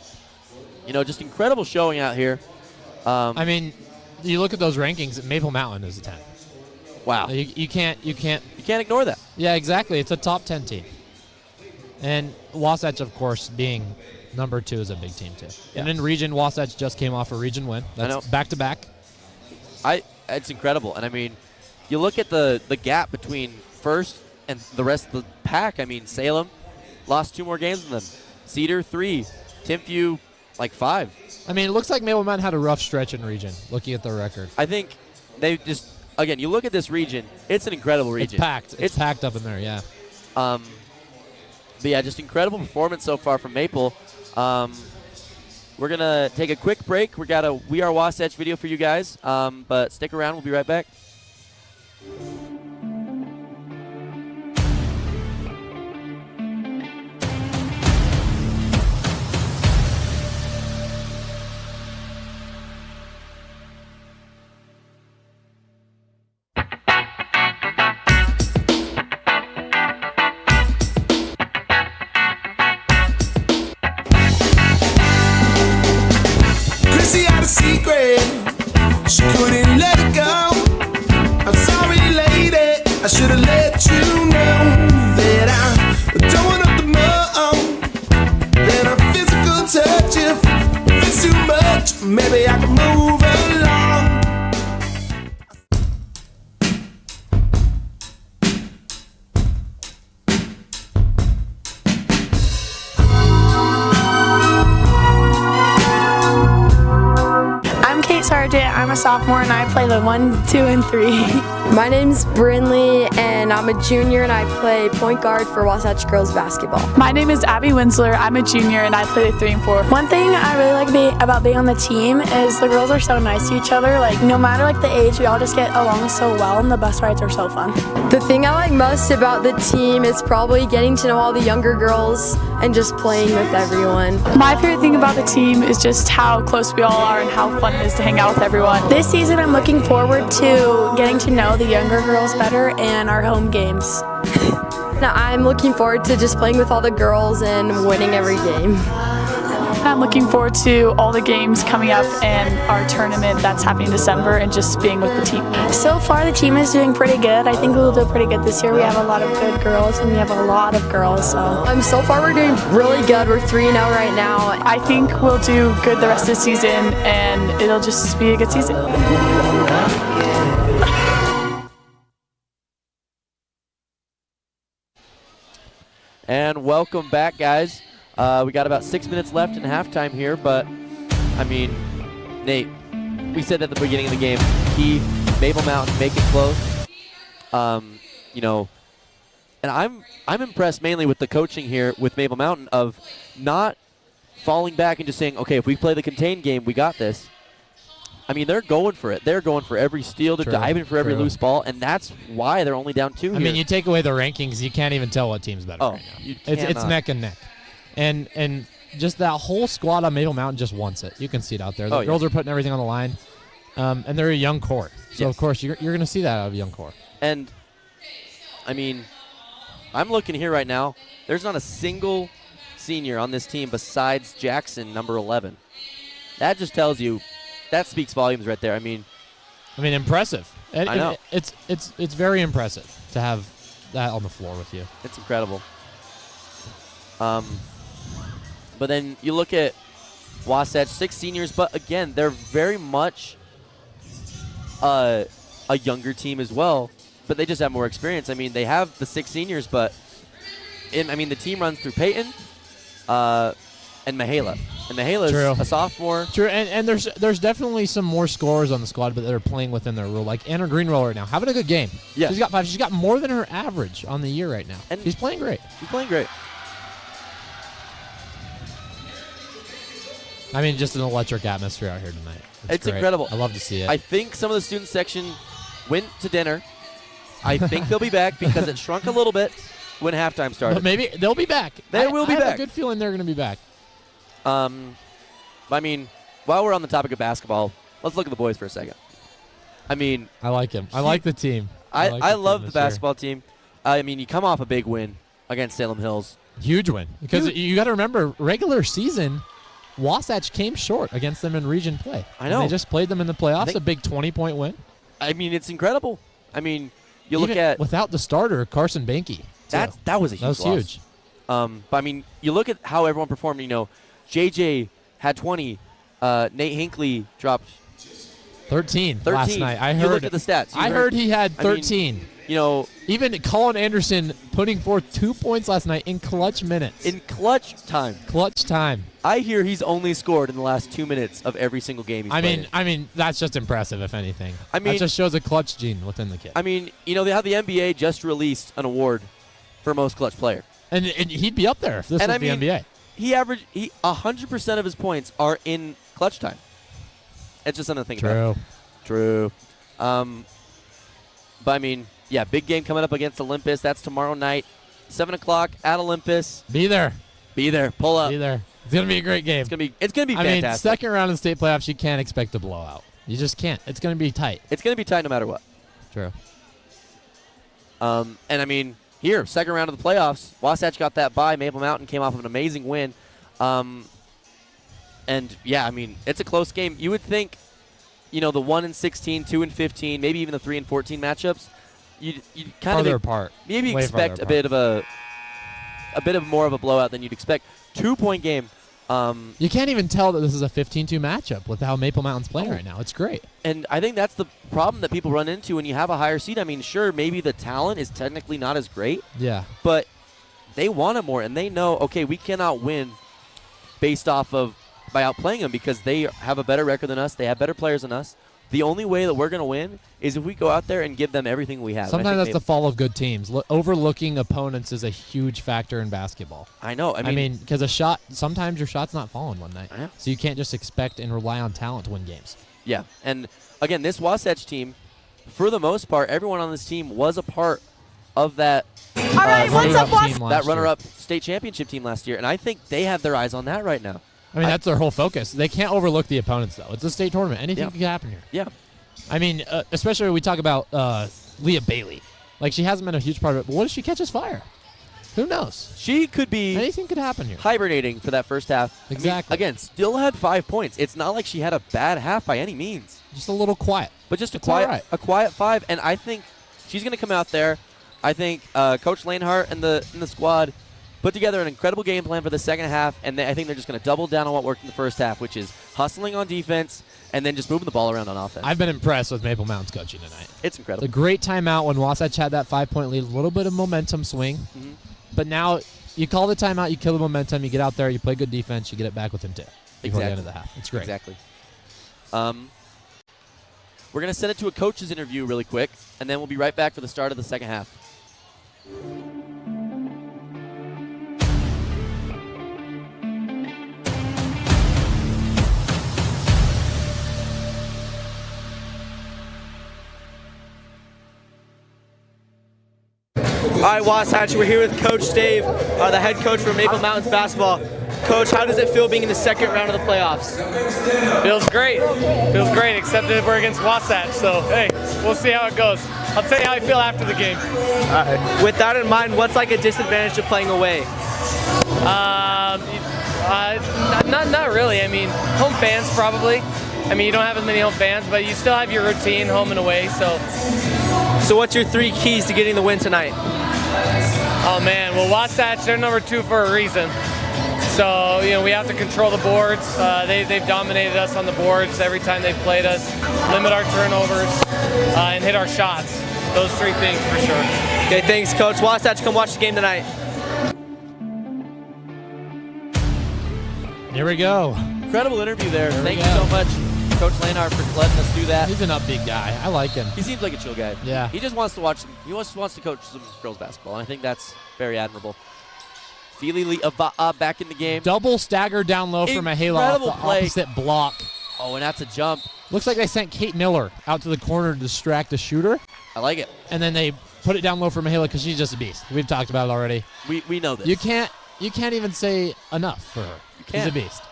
you know, just incredible showing out here. I mean, you look at those rankings, Maple Mountain is a 10. Wow. You can't ignore that. Yeah, exactly. It's a top 10 team. And Wasatch, of course, being #2 is a big team, too. Yeah. And in region, Wasatch just came off a region win. That's back-to-back. It's incredible. And, I mean, you look at the gap between first and the rest of the pack. I mean, Salem lost 2 more games than them. Cedar, 3. Timpview, like 5. I mean, it looks like Maple Mountain had a rough stretch in region, looking at the record. I think they just, again, you look at this region, it's an incredible region. It's packed. It's packed up in there, yeah. But, yeah, just incredible performance so far from Maple. We're going to take a quick break. We got a We Are Wasatch video for you guys, but stick around. We'll be right back. Chrissy had a secret, she couldn't let it go. I'm sorry, lady, I should have let you know that I don't want up the more than a physical touch. If it's too much, maybe I can move along. Sergeant. I'm a sophomore and I play the 1, 2, and 3. My name's Brinley and I'm a junior and I play point guard for Wasatch girls basketball. My name is Abby Winsler. I'm a junior and I play the 3 and 4. One thing I really like about being on the team is the girls are so nice to each other. Like no matter like the age, we all just get along so well and the bus rides are so fun. The thing I like most about the team is probably getting to know all the younger girls and just playing with everyone. My favorite thing about the team is just how close we all are and how fun it is to hang out with everyone. This season I'm looking forward to getting to know the younger girls better and our home games. Now, I'm looking forward to just playing with all the girls and winning every game. I'm looking forward to all the games coming up and our tournament that's happening in December and just being with the team. So far the team is doing pretty good. I think we'll do pretty good this year. We have a lot of good girls and we have a lot of girls. So far we're doing really good. We're 3-0 right now. I think we'll do good the rest of the season and it'll just be a good season. And welcome back, guys. We got about 6 minutes left in halftime here, but, I mean, Nate, we said at the beginning of the game, Maple Mountain, make it close. You know, and I'm impressed mainly with the coaching here with Maple Mountain of not falling back and just saying, okay, if we play the contained game, we got this. I mean, they're going for it. They're going for every steal. They're diving for every loose ball, and that's why they're only down 2 here. I mean, you take away the rankings, you can't even tell what team's better right now. It's neck and neck. And just that whole squad on Maple Mountain just wants it. You can see it out there. The girls are putting everything on the line, and they're a young core. So, of course, you're going to see that out of a young core. And, I mean, I'm looking here right now. There's not a single senior on this team besides Jackson, number 11. That just tells you, that speaks volumes right there. I mean, impressive. I know. It's very impressive to have that on the floor with you. It's incredible. But then you look at Wasatch, 6 seniors, but again, they're very much a younger team as well, but they just have more experience. I mean, they have the 6 seniors, but the team runs through Peyton and Mihaela. And Mahala's a sophomore. True, and there's definitely some more scorers on the squad, but they're playing within their rule. Like Anna Greenwell right now, having a good game. Yeah. She's got 5. She's got more than her average on the year right now. And she's playing great. I mean, just an electric atmosphere out here tonight. It's great. incredible. I love to see it. I think some of the student section went to dinner. I think they'll be back because it shrunk a little bit when halftime started. But maybe they'll be back. They will be I have back. a good feeling they're going to be back. I mean, while we're on the topic of basketball, let's look at the boys for a second. I mean, I like him. I like the team. I love the basketball team. I mean, you come off a big win against Salem Hills. Huge win. Because you got to remember, regular season, Wasatch came short against them in region play. I know. And they just played them in the playoffs, a big 20-point win. I mean, it's incredible. I mean, you Even look at without the starter, Carson Banky. that was a huge loss. Huge. But I mean, you look at how everyone performed. You know, JJ had 20. Nate Hinckley dropped 13 last night. I heard. You look at the stats. I heard he had 13. I mean, you know, even Colin Anderson putting forth 2 points last night in clutch minutes. In clutch time. Clutch time. I hear he's only scored in the last 2 minutes of every single game he's played. I mean, that's just impressive, if anything. I mean, that just shows a clutch gene within the kid. I mean, you know, they have the NBA just released an award for most clutch player, and he'd be up there if this was the NBA. He 100% of his points are in clutch time. It's just something to think about. True. But I mean, yeah, big game coming up against Olympus. That's tomorrow night, 7 o'clock at Olympus. Be there. Pull up. Be there. It's gonna be a great game. It's gonna be fantastic. I mean, second round of the state playoffs, you can't expect a blowout. You just can't. It's gonna be tight. It's gonna be tight no matter what. True. And I mean, here, second round of the playoffs, Wasatch got that bye. Maple Mountain came off of an amazing win. And yeah, I mean, it's a close game. You would think, you know, the 1-16, 2-15, maybe even the 3-14 matchups, you'd kind of apart. Maybe expect a bit of more of a blowout than you'd expect. 2-point game. You can't even tell that this is a 15-2 matchup with how Maple Mountain's playing right now. It's great. And I think that's the problem that people run into when you have a higher seed. I mean, sure, maybe the talent is technically not as great. Yeah. But they want it more, and they know, okay, we cannot win based off of by outplaying them because they have a better record than us. They have better players than us. The only way that we're going to win is if we go out there and give them everything we have. Sometimes that's the fall of good teams. Overlooking opponents is a huge factor in basketball. I know. I mean, because sometimes your shot's not falling one night. So you can't just expect and rely on talent to win games. Yeah. And, again, this Wasatch team, for the most part, everyone on this team was a part of that runner-up state championship team last year. And I think they have their eyes on that right now. I mean, that's their whole focus. They can't overlook the opponents, though. It's a state tournament. Anything can happen here. Yeah. I mean, especially when we talk about Leah Bailey. Like, she hasn't been a huge part of it, but what if she catches fire? Who knows? She could be... Anything could happen here. Hibernating for that first half. Exactly. I mean, again, still had 5 points. It's not like she had a bad half by any means. Just a little quiet. But just a quiet 5. And I think she's going to come out there. I think Coach Lanehart and the squad put together an incredible game plan for the second half, and I think they're just going to double down on what worked in the first half, which is hustling on defense and then just moving the ball around on offense. I've been impressed with Maple Mountain's coaching tonight. It's incredible. The great timeout when Wasatch had that 5-point lead, a little bit of momentum swing. Mm-hmm. But now you call the timeout, you kill the momentum, you get out there, you play good defense, you get it back within 2 before the end of the half. It's great. Exactly. We're going to send it to a coach's interview really quick, and then we'll be right back for the start of the second half. All right, Wasatch, we're here with Coach Dave, the head coach for Maple Mountains basketball. Coach, how does it feel being in the second round of the playoffs? Feels great. Feels great, except that we're against Wasatch. So, hey, we'll see how it goes. I'll tell you how I feel after the game. With that in mind, what's like a disadvantage to playing away? Not really. I mean, home fans probably. I mean, you don't have as many home fans, but you still have your routine home and away. So what's your 3 keys to getting the win tonight? Oh man, well Wasatch, they're number 2 for a reason. So, you know, we have to control the boards. They've dominated us on the boards every time they've played us. Limit our turnovers and hit our shots. Those 3 things for sure. Okay, thanks, Coach. Wasatch, come watch the game tonight. Here we go. Incredible interview there. Thank you so much, Coach Lanehart, for letting us do that. He's an upbeat guy. I like him. He seems like a chill guy. Yeah. He just wants to watch. He wants to coach some girls basketball, and I think that's very admirable. Feely back in the game. Double stagger down low for Mihaela off Incredible the play. opposite block. Oh, and that's a jump. Looks like they sent Kate Miller out to the corner to distract the shooter, I like it. and then they put it down low for Mihaela because she's just a beast. We've talked about it already. We know this. You can't even say enough for her. She's a beast.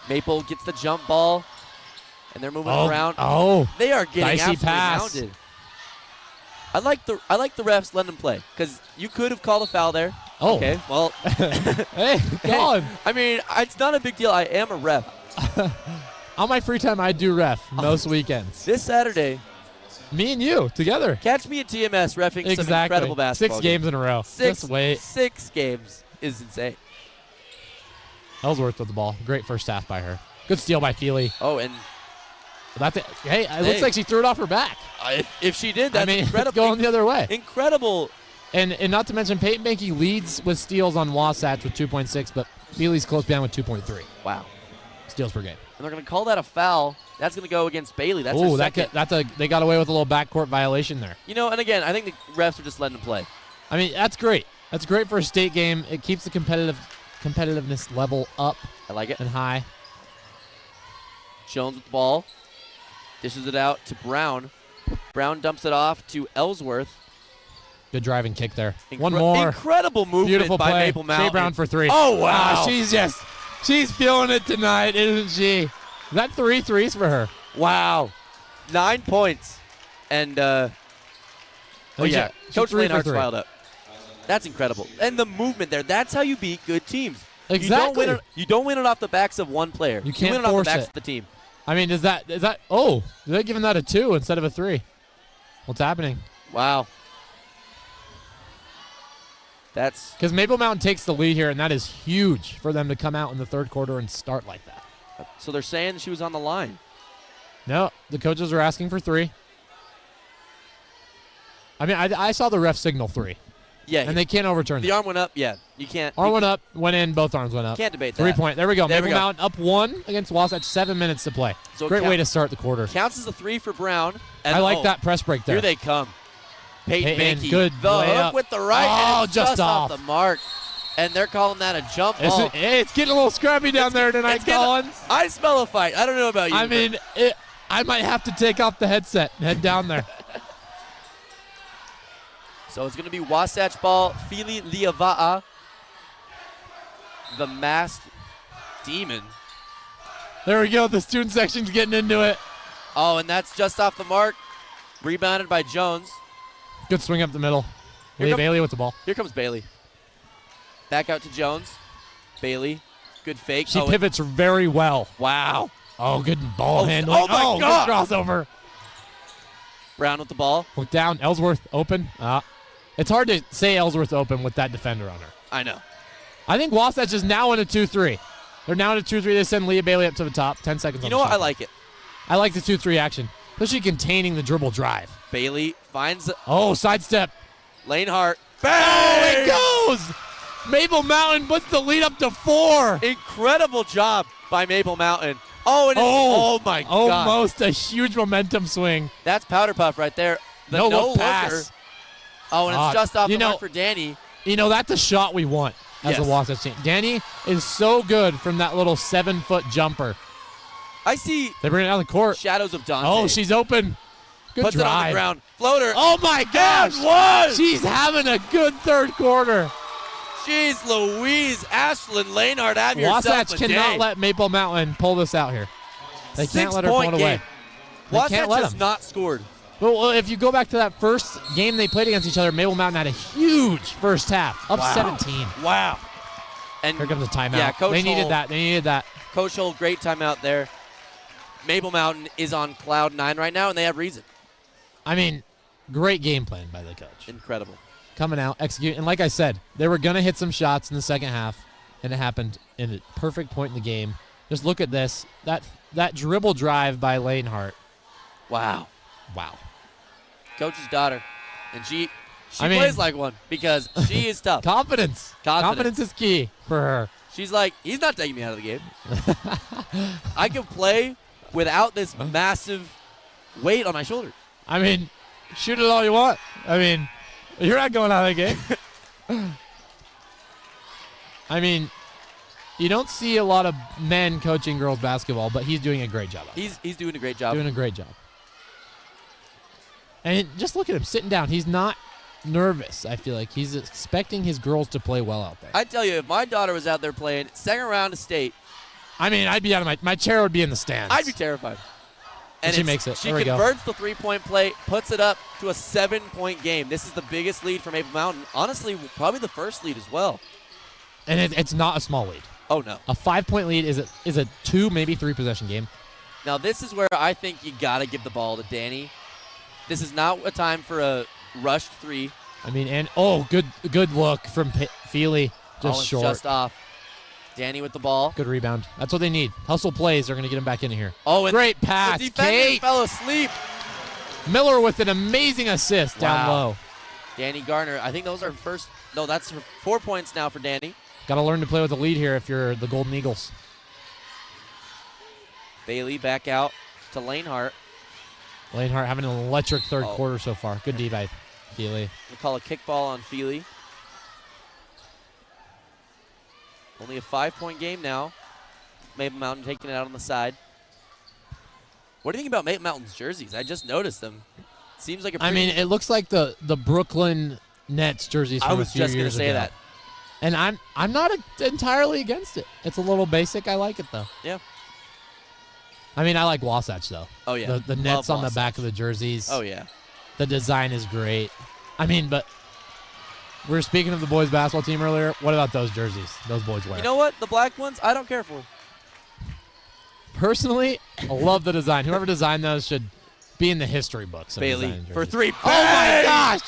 Maple gets the jump ball, and they're moving around. Oh, They are getting dicey absolutely pass. pounded. I like the refs letting them play because you could have called a foul there. Oh. Okay. Well, Hey, Colin. I mean, it's not a big deal. I am a ref. On my free time, I do ref most weekends. This Saturday, Me and you together. catch me at TMS reffing some Exactly. incredible basketball. 6 games in a row. Just wait. 6 games is insane. Ellsworth with the ball. Great first half by her. Good steal by Feely. Oh, and That's it. Hey, it looks like she threw it off her back. if she did, that's It's incredible. going the other way. Incredible. And not to mention, Peyton Banky leads with steals on Wasatch with 2.6, but Feely's close behind with 2.3 Wow. steals per game. And they're going to call that a foul. That's going to go against Bailey. That's her second. They got away with a little backcourt violation there. You know, and again, I think the refs are just letting them play. I mean, that's great. That's great for a state game. It keeps the competitiveness level up I like it. and high. Jones with the ball. Dishes it out to Brown. Brown dumps it off to Ellsworth. Good driving kick there. One more. Incredible movement Beautiful by play. Maple Mountain. Shea Brown for 3. Oh, wow. She's feeling it tonight, isn't she? Is that 3 threes for her? Wow. 9 points. And, Oh, yeah. Coach 3 for Lanehart's 3. filed up. That's incredible. And the movement there, that's how you beat good teams. Exactly. You don't win it off the backs of one player. You can't win it force off the backs it. of the team. I mean, is that oh, they're giving that a 2 instead of a 3. What's happening? Wow. That's Because Maple Mountain takes the lead here, and that is huge for them to come out in the third quarter and start like that. so they're saying she was on the line. No, the coaches are asking for 3. I mean, I saw the ref signal 3, Yeah. and they can't overturn the that. arm went up. Yeah. You can't. Arm you went up, went in, both arms went up. Can't debate that. 3-point. There we go. There we Maple go. Mountain up 1 against Wasatch. 7 minutes to play. So Great way to start the quarter. Counts as a 3 for Brown. And I like that press break there. Here they come. Peyton Banky. Good The layup. hook with the right. Oh, and it's just off off. the mark. And they're calling that a jump ball. It's getting a little scrappy down there tonight, Colin. I smell a fight. I don't know about you. I mean, I might have to take off the headset and head down there. So it's going to be Wasatch ball. Feely Liava'a, the masked demon. There we go. The student section's getting into it. Oh, and that's just off the mark. Rebounded by Jones. Good swing up the middle. Here come- Bailey with the ball. Here comes Bailey. Back out to Jones. Bailey. Good fake. She Oh, pivots very well. Wow. Oh, good ball handling. oh my God. Good crossover. Brown with the ball. Look down. Ellsworth open. It's hard to say Ellsworth open with that defender on her. I know. I think Wasatch is now in a 2-3. They're now in a 2-3. They send Leah Bailey up to the top. 10 seconds on You the know what? shot I like it. I like the 2-3 action, especially containing the dribble drive. Bailey finds Oh, sidestep. Lanehart. Oh, Bang! it goes! Maple Mountain puts the lead up to 4. Incredible job by Maple Mountain. Oh, and oh my God. Almost a huge momentum swing. That's Powder Puff right there. The No no look looker. pass. Oh, and it's just off you the know- mark for Danny. You know, that's a shot we want as a Yes. Wasatch team. Danny is so good from that little 7-foot jumper. I see They bring it down the court. shadows of Dante. Oh, she's open. Good puts drive. it on the ground. Floater. Oh, my gosh. And one. She's having a good third quarter. Jeez Louise. Ashlyn Lanehart, have yourself Wasatch a cannot day. let Maple Mountain pull this out here. They can't let her pull it 6-point away. game. They Wasatch can't let has them. not scored. Well, if you go back to that first game they played against each other, Maple Mountain had a huge first half, up 17. Wow. And Here comes a timeout. Yeah, Coach They needed Hull- that. They needed that. Coach Hull, great timeout there. Maple Mountain is on cloud 9 right now, and they have reason. I mean, great game plan by the coach. Incredible. Coming out, execute. And like I said, they were going to hit some shots in the second half, and it happened in a perfect point in the game. Just look at this. That dribble drive by Lanehart. Wow. Wow. Coach's daughter. And she I mean- plays like one because she is tough. Confidence. Confidence is key for her. She's like, he's not taking me out of the game. I can play without this massive weight on my shoulders. I mean, shoot it all you want. I mean, you're not going out of the game. I mean, you don't see a lot of men coaching girls basketball, but he's doing a great job. He's doing a great job. Doing a great job. And just look at him sitting down. He's not nervous. I feel like he's expecting his girls to play well out there. I tell you, if my daughter was out there playing second round of state, I mean, I'd be out of my chair would be in the stands. I'd be terrified. And she makes it. She there we converts the three-point play, puts it up to a 7-point game. This is the biggest lead for Maple Mountain. Honestly, probably the first lead as well. And it's not a small lead. Oh, no. A 5-point lead is a 2, maybe 3 possession game. Now, this is where I think you got to give the ball to Danny. This is not a time for a rushed 3. I mean, and good look from Feely, just short. Just off. Danny with the ball. Good rebound. That's what they need. Hustle plays. They're going to get him back into here. Oh, and great pass. The defender Kate fell asleep. Miller with an amazing assist down low. Danny Garner. I think those are first. No, that's 4 points now for Danny. Got to learn to play with the lead here if you're the Golden Eagles. Bailey back out to Lanehart. Lanehart having an electric third quarter so far. Good D by Feely. We'll call a kickball on Feely. Only a 5-point game now. Maple Mountain taking it out on the side. What do you think about Maple Mountain's jerseys? I just noticed them. Seems like a I mean, it looks like the Brooklyn Nets jerseys from a few years ago. I was just going to say that. And I'm not entirely against it. It's a little basic. I like it, though. Yeah. I mean, I like Wasatch, though. Oh, yeah. The nets on the back of the jerseys. Oh, yeah. The design is great. I mean, but we were speaking of the boys' basketball team earlier. What about those jerseys those boys wear? You know what? The black ones, I don't care for. Personally, I love the design. Whoever designed those should be in the history books. Bailey for 3. Oh, my gosh.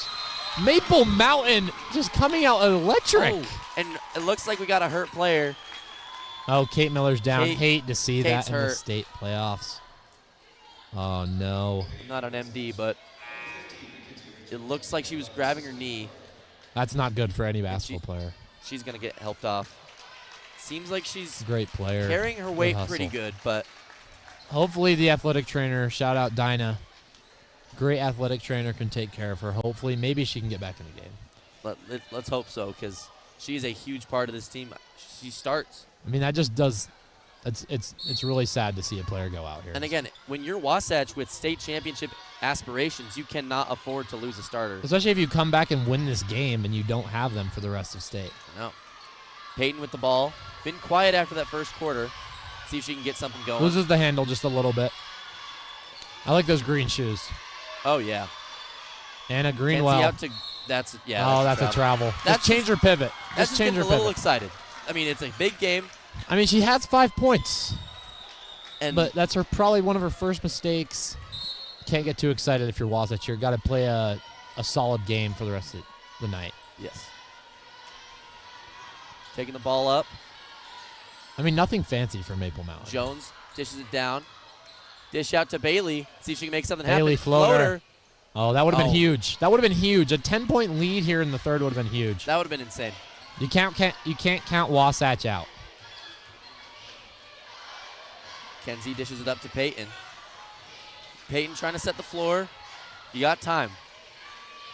Maple Mountain just coming out electric. Oh, and it looks like we got a hurt player. Oh, Kate Miller's down. Hate to see Kate's that in hurt. the state playoffs. Oh, no. I'm not an MD, but it looks like she was grabbing her knee. That's not good for any basketball player. She's going to get helped off. Seems like she's great player. Carrying her weight pretty good, but hopefully the athletic trainer, shout out Dinah, great athletic trainer, can take care of her. Hopefully, maybe she can get back in the game. Let's hope so, because she's a huge part of this team. She starts. I mean, that just does. It's really sad to see a player go out here. And again, when you're Wasatch with state championship aspirations, you cannot afford to lose a starter. Especially if you come back and win this game and you don't have them for the rest of state. No. Peyton with the ball. Been quiet after that first quarter. See if she can get something going. Loses the handle just a little bit. I like those green shoes. Oh, yeah. Anna Greenwell. Out to, that's a travel. That's change her pivot. That's just change her a little pivot. excited. I mean, it's a big game. I mean, she has 5 points. But that's probably one of her first mistakes. Can't get too excited if you're Wasatch here. Got to play a solid game for the rest of the night. Yes. Taking the ball up. I mean, nothing fancy for Maple Mountain. Jones dishes it down. Dish out to Bailey. See if she can make something Bailey happen. Floater. Oh, that would have been huge. That would have been huge. A 10-point lead here in the third would have been huge. That would have been insane. You can't count Wasatch out. Kenzie dishes it up to Peyton. Peyton trying to set the floor. You got time.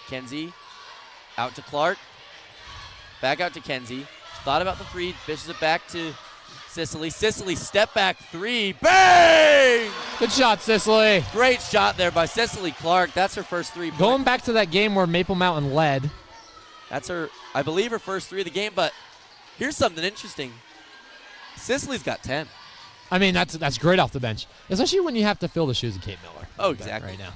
Kenzie out to Clark. Back out to Kenzie. Thought about the 3. Dishes it back to Sicily. Sicily, step back 3. Bang! Good shot, Sicily. Great shot there by Cicely Clark. That's her first 3. Going back to that game where Maple Mountain led. That's her, I believe, her first 3 of the game. But here's something interesting. Cicely's got 10. I mean, that's great off the bench, especially when you have to fill the shoes of Kate Miller. Oh, exactly. Right now.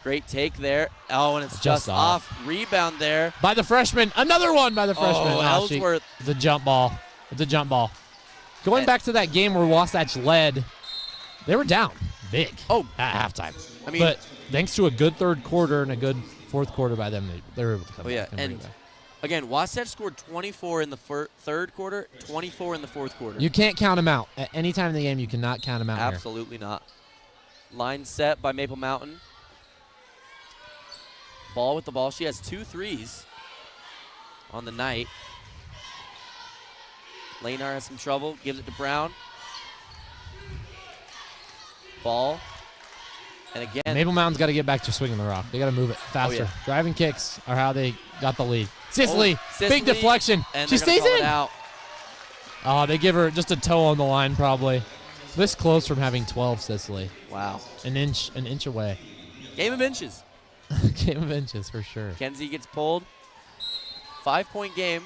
Great take there. Oh, and it's just off. Rebound there. By the freshman. Another one by the freshman. Oh, Ellsworth. It's a jump ball. It's a jump ball. Going back to that game where Wasatch led, they were down big at halftime. I mean, but thanks to a good third quarter and a good fourth quarter by them, they were able to come back. And again, Wasatch scored 24 in the third quarter, 24 in the fourth quarter. You can't count them out. At any time in the game, you cannot count them out. Absolutely not. Line set by Maple Mountain. Ball with the ball. She has 2 threes on the night. Lanar has some trouble. Gives it to Brown. Ball. And again. Maple Mountain's got to get back to swinging the rock. They got to move it faster. Oh, yeah. Driving kicks are how they got the lead. Sicily, Sicily, big deflection. And she stays in. Out. Oh, they give her just a toe on the line probably. This close from having 12, Sicily. Wow. An inch away. Game of inches. Game of inches for sure. Kenzie gets pulled. 5-point game.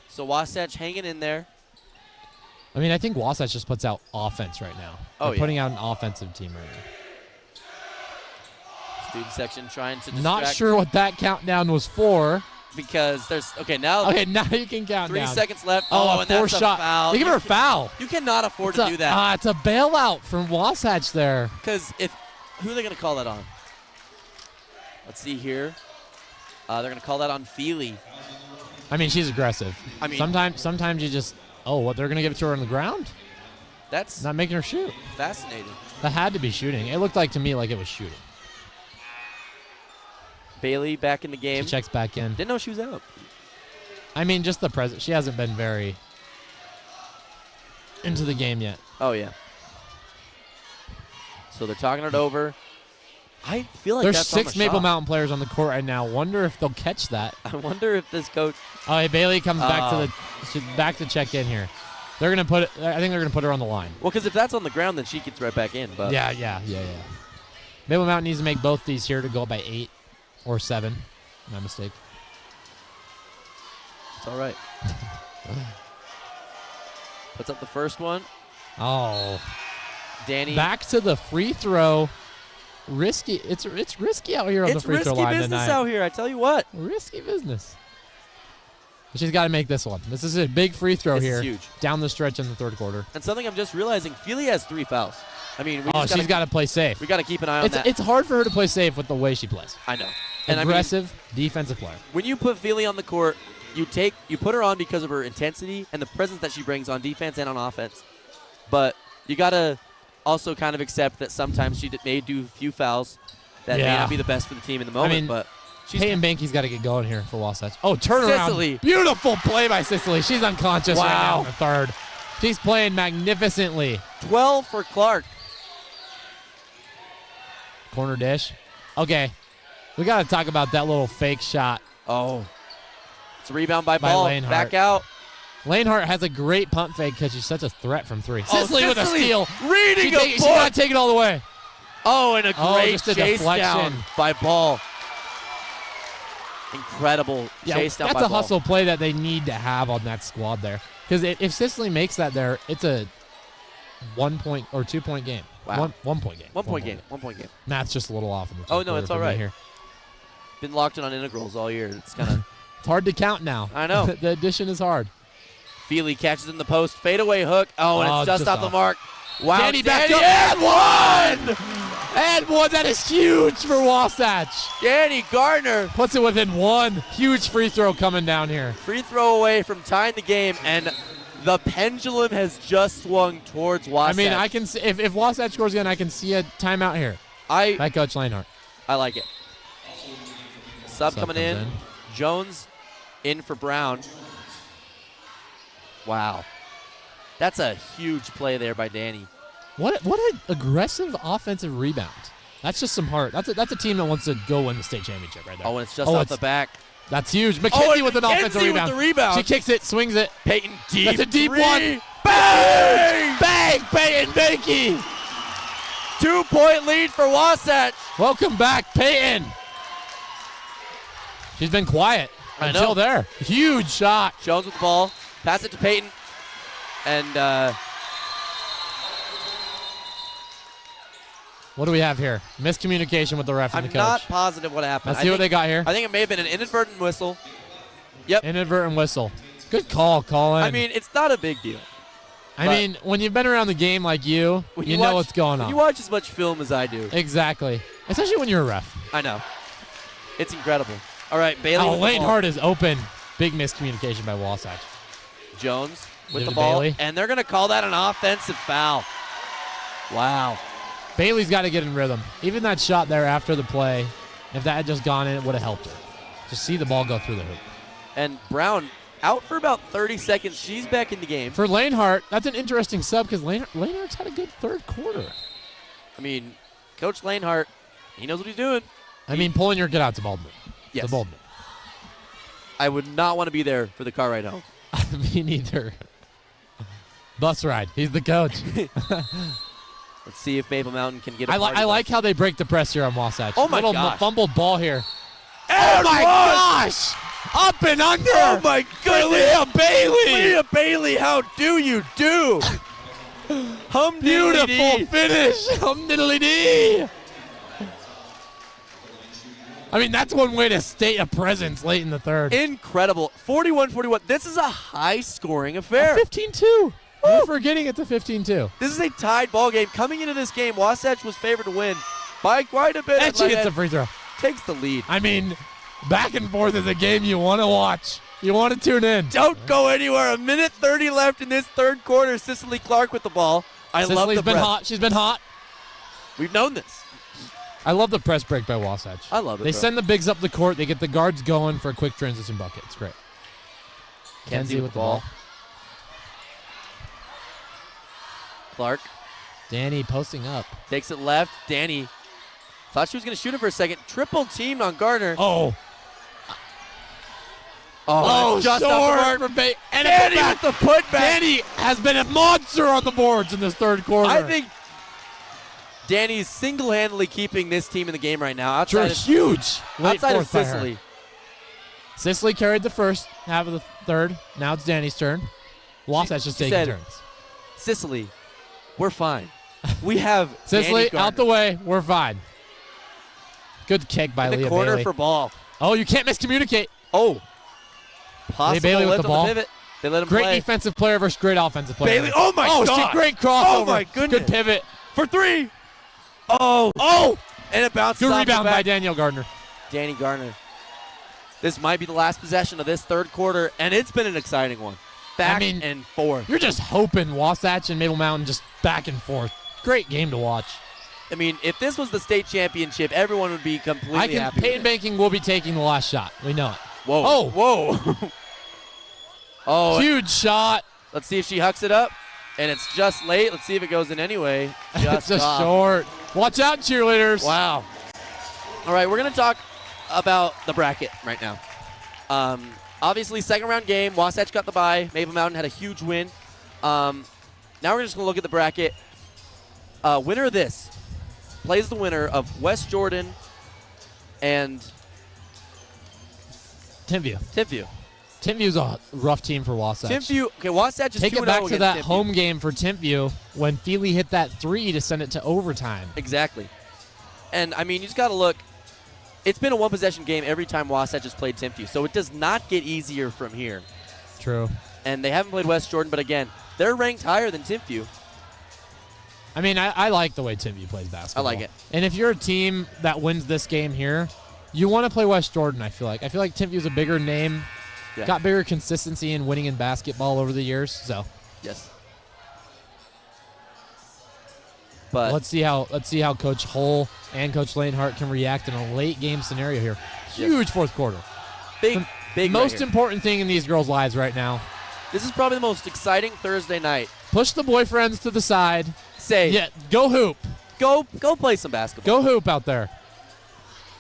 So Wasatch hanging in there. I mean, I think Wasatch just puts out offense right now. Oh, They're putting out an offensive team right now. Student section trying to distract. Not sure what that countdown was for. Because there's now you can count 3 down. seconds left. Oh, and a that's shot. a foul. They give her a foul. You cannot afford to do that. It's a bailout from Wasatch there. Because who are they going to call that on? Let's see here. They're going to call that on Feely. I mean, she's aggressive. I mean, sometimes you just they're going to give it to her on the ground. That's not making her shoot. Fascinating. That had to be shooting. It looked like to me like it was shooting. Bailey back in the game. She checks back in. Didn't know she was out. I mean, just the present. She hasn't been very into the game yet. Oh, yeah. So they're talking it over. I feel like there's that's 6 on the Maple shot. Mountain players on the court right now. Wonder if they'll catch that. I wonder if this coach. Oh, hey, Bailey comes back to check in here. They're gonna put it. I think they're gonna put her on the line. Well, because if that's on the ground, then she gets right back in. But Yeah. Maple Mountain needs to make both these here to go up by 8 or 7. My mistake. It's all right. Puts up the first one. Oh, Danny back to the free throw. Risky. It's risky out here on the free throw line tonight. It's risky business out here. I tell you what. Risky business. She's got to make this one. This is a big free throw This here. is huge. Down the stretch in the third quarter. And something I'm just realizing, Feely has 3 fouls. I mean, she's got to play safe. We got to keep an eye on that. It's hard for her to play safe with the way she plays. I know. And aggressive defensive player. When you put Feely on the court, you put her on because of her intensity and the presence that she brings on defense and on offense. But you got to also kind of accept that sometimes she may do a few fouls that may not be the best for the team in the moment. I mean, but Peyton Banky's got to get going here for Wasatch. Oh, turnaround. Sicily. Beautiful play by Sicily. She's unconscious right now in the third. She's playing magnificently. 12 for Clark. Corner dish. Okay. We got to talk about that little fake shot. Oh. It's a rebound by Ball. Lanehart. Back out. Lanehart has a great pump fake because she's such a threat from 3. Oh, Sicily with a steal. Reading She got to take it all the way. Oh, and a great just a chase deflection down by Ball. Incredible chase down by Ball. That's a hustle play that they need to have on that squad there. Because if Sicily makes that there, it's a 1 point or 2 point game. Wow. 1 point game. 1 point game. 1 point game. Matt's just a little off in the Oh, no, it's all right. Here. Been locked in on integrals all year. It's kind of it's hard to count now. I know. The addition is hard. Feely catches in the post. Fadeaway hook. Oh, and it's just off the mark. Wow. Danny back up. And one! And one. That is huge for Wasatch. Danny Gardner puts it within 1. Huge free throw coming down here. Free throw away from tying the game, and the pendulum has just swung towards Wasatch. I mean, I can see, if Wasatch scores again, I can see a timeout here. By Coach Lanehart. I like it. Sub coming in. Jones in for Brown. Wow. That's a huge play there by Danny. What an aggressive offensive rebound. That's just some heart. That's a team that wants to go win the state championship right there. Oh, and it's just off the back. That's huge. McKenzie with an offensive rebound. With the rebound. She kicks it, swings it. Peyton deep. That's a deep 3. one. Bang! Bang! Peyton Banky. 2-point lead for Wasatch. Welcome back, Peyton. She's been quiet until there. Huge shot. Jones with the ball. Pass it to Peyton. And what do we have here? Miscommunication with the ref and the coach. I'm not positive what happened. Let's see what they got here. I think it may have been an inadvertent whistle. Yep. Inadvertent whistle. Good call, Colin. I mean, it's not a big deal. I mean, when you've been around the game like you know what's going on. You watch as much film as I do. Exactly. Especially when you're a ref. I know. It's incredible. All right, Bailey. Oh, Lanehart is open. Big miscommunication by Wasatch. Jones with the ball. Bailey. And they're going to call that an offensive foul. Wow. Bailey's got to get in rhythm. Even that shot there after the play, if that had just gone in, it would have helped her. Just see the ball go through the hoop. And Brown out for about 30 seconds. She's back in the game. For Lanehart, that's an interesting sub because Lanehart's had a good third quarter. I mean, Coach Lanehart, he knows what he's doing. I mean, pulling your get out's a bold move. Yes. It's a bold move. I would not want to be there for the car ride home. Me neither. Bus ride. He's the coach. Let's see if Maple Mountain can get a I like how they break the press here on Wasatch. Oh, my Little gosh. fumbled ball here. And oh, my gosh. Up and under. Oh, my goodness. Leah Bailey. Leah Bailey, how do you do? Hum Beautiful finish. Hum diddly dee. I mean, that's one way to state a presence late in the third. Incredible. 41-41. This is a high-scoring affair. 15-2. You're forgetting it's a 15-2. This is a tied ball game. Coming into this game, Wasatch was favored to win by quite a bit. And she hits a free throw. Takes the lead. I mean, back and forth is a game you want to watch. You want to tune in. Don't go anywhere. 1:30 left in this third quarter. Cicely Clark with the ball. Cicely's been hot. She's been hot. We've known this. I love the press break by Wasatch. I love it. They send the bigs up the court. They get the guards going for a quick transition bucket. It's great. Kenzie with the ball. Clark. Danny posting up. Takes it left. Danny thought she was going to shoot it for a second. Triple teamed on Gardner. Oh, just off the mark. And Danny with the putback. Danny has been a monster on the boards in this third quarter. I think Danny's single-handedly keeping this team in the game right now. Outside huge. Outside of Cicely. Cicely carried the first half of the third. Now it's Danny's turn. Wasatch just taking turns. Cicely, we're fine. We have Cicely Danny out the way. We're fine. Good kick by in the Leah corner Bailey. for ball. Oh, you can't miscommunicate. Oh. Possible Bailey with lift the on ball. pivot. They let him Great play. defensive player versus great offensive player. Bailey, oh my God. Oh, great crossover. Oh my goodness. Good pivot. For three. Oh. And it bounces Good off rebound the back. by Danielle Gardner. Danny Gardner. This might be the last possession of this third quarter, and it's been an exciting one. Back and forth. You're just hoping Wasatch and Maple Mountain just back and forth. Great game to watch. I mean, if this was the state championship, everyone would be completely happy. Peyton Banking will be taking the last shot. We know it. Whoa. Oh. Whoa. Oh. Huge shot. Let's see if she hucks it up. And it's just late. Let's see if it goes in anyway. It's just short. Watch out, cheerleaders. Wow. All right, we're going to talk about the bracket right now. Obviously, second round game. Wasatch got the bye. Maple Mountain had a huge win. Now we're just going to look at the bracket. Winner of this plays the winner of West Jordan and Timpview. Timpview's a rough team for Wasatch. Okay, Wasatch is 2-0 Take it back to that Timpview. home game for Timpview when Feely hit that three to send it to overtime. Exactly. And, I mean, you just got to look. It's been a one-possession game every time Wasatch has played Timpview, so it does not get easier from here. True. And they haven't played West Jordan, but, again, they're ranked higher than Timpview. I mean, I like the way Timpview plays basketball. I like it. And if you're a team that wins this game here, you want to play West Jordan, I feel like. I feel like Timpview's a bigger name. Yeah. Got bigger consistency in winning in basketball over the years, so Yes. But let's see how Coach Hull and Coach Lanehart can react in a late game scenario here. Huge fourth quarter. Big Most right here. important thing in these girls' lives right now. This is probably the most exciting Thursday night. Push the boyfriends to the side. Say, go hoop. Go play some basketball. Go hoop out there.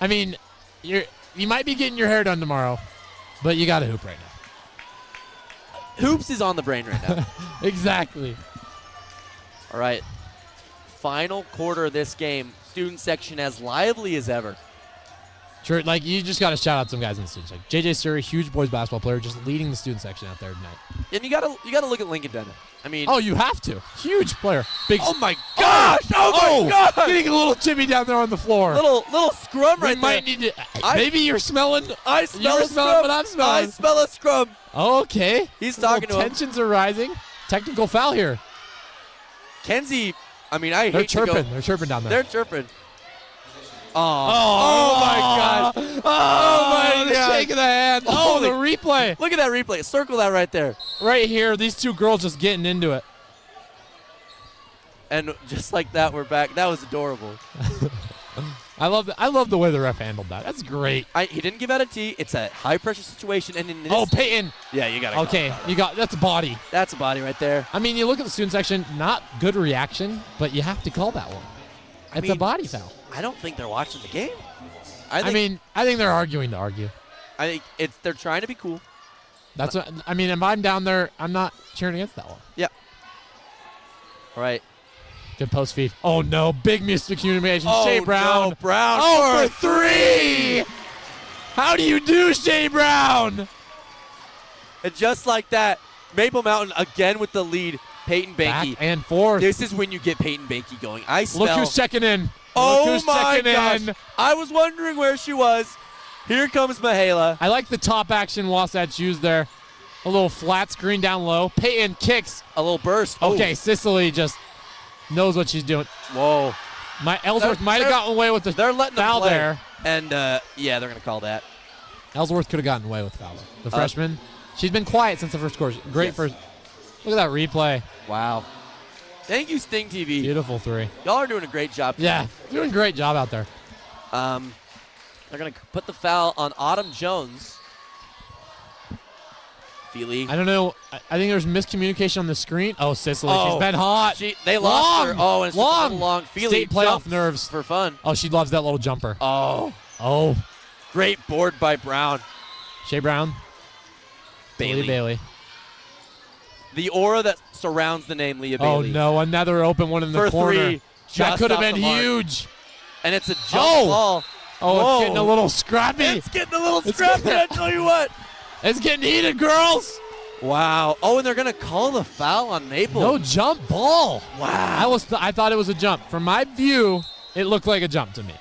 I mean, you might be getting your hair done tomorrow, but you got to hoop right now. Hoops is on the brain right now. Exactly. All right. Final quarter of this game. Student section as lively as ever. Sure, like you just got to shout out some guys in the student section. JJ Surrey, huge boys basketball player, just leading the student section out there tonight. And you gotta look at Lincoln Bennett. I mean, oh, you have to. Huge player. Big. Oh my gosh! Oh my gosh! Getting a little chimmy down there on the floor. Little scrum right might there. need to. Maybe you're smelling. I smell You're a smelling, scrum. but I'm smelling. I smell a scrum. Okay. He's talking to him. Tensions are rising. Technical foul here. Kenzie. I mean, I They're hate to go. chirping. They're chirping down there. They're chirping. Oh my gosh. Oh my God. shake of the hand. Oh, the replay. Look at that replay. Circle that right there. Right here, these two girls just getting into it. And just like that, we're back. That was adorable. I love the way the ref handled that. That's great. He didn't give out a tee. It's a high-pressure situation. And in this, Peyton. Yeah, you got it. Okay, that's a body. That's a body right there. I mean, you look at the student section, not good reaction, but you have to call that one. It's a body foul. I don't think they're watching the game. I think they're arguing to argue. I think they're trying to be cool. That's what I mean. If I'm down there, I'm not cheering against that one. Yeah. All right. Good post feed. Oh, no. Big miscommunication. Oh, Shea Brown. no, Brown. Oh, for 3. How do you do, Shea Brown? And just like that, Maple Mountain again with the lead. Peyton Banky. Back and forth. This is when you get Peyton Banky going. I smell. Look who's checking in. Oh, Look who's my checking gosh. in. I was wondering where she was. Here comes Mihaela. I like the top action Wasatch used there. A little flat screen down low. Peyton kicks. A little burst. Okay, Sicily just knows what she's doing. Whoa. Ellsworth might have gotten away with the They're letting foul them play. there. And, yeah, they're going to call that. Ellsworth could have gotten away with the foul. The freshman. She's been quiet since the first quarter. Great first. Look at that replay. Wow. Thank you, Sting TV. Beautiful 3. Y'all are doing a great job. Yeah, doing a great job out there. They're going to put the foul on Autumn Jones. Feely. I don't know. I think there's miscommunication on the screen. Oh, Sicily. Oh, She's been hot. They lost her. Oh, and it's long. long. Feely State playoff jumps nerves. For fun. Oh, she loves that little jumper. Oh. Great board by Brown. Shea Brown. Bailey. The aura that surrounds the name Leah Oh, Bailey. no. Another open one in the For corner. 3. That could have off been the mark. huge. And it's a jump ball. Oh, Whoa. it's getting a little scrappy. It's getting a little scrappy, I tell you what. It's getting heated, girls. Wow. Oh, and they're going to call the foul on Maple. No jump ball. Wow. I thought it was a jump. From my view, it looked like a jump to me.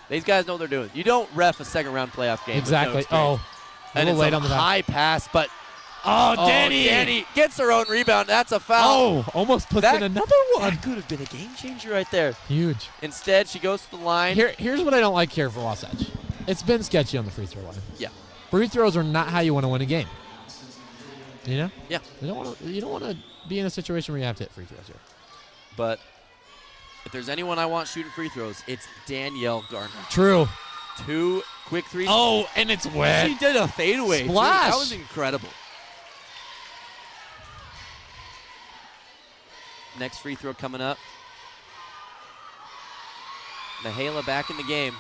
These guys know what they're doing. You don't ref a second-round playoff game. Exactly. With no experience. A and little it's late a on the high pass, but Danny gets her own rebound. That's a foul. Oh, almost puts in another one. That could have been a game changer right there. Huge. Instead, she goes to the line. Here's what I don't like here for Wasatch. It's been sketchy on the free throw line. Yeah. Free throws are not how you want to win a game. You know? Yeah. You don't want to be in a situation where you have to hit free throws here. But if there's anyone I want shooting free throws, it's Danielle Garner. True. 2 quick threes. Oh, and it's wet. She did a fadeaway. Splash. Too. That was incredible. Next free throw coming up. Mihaela back in the game.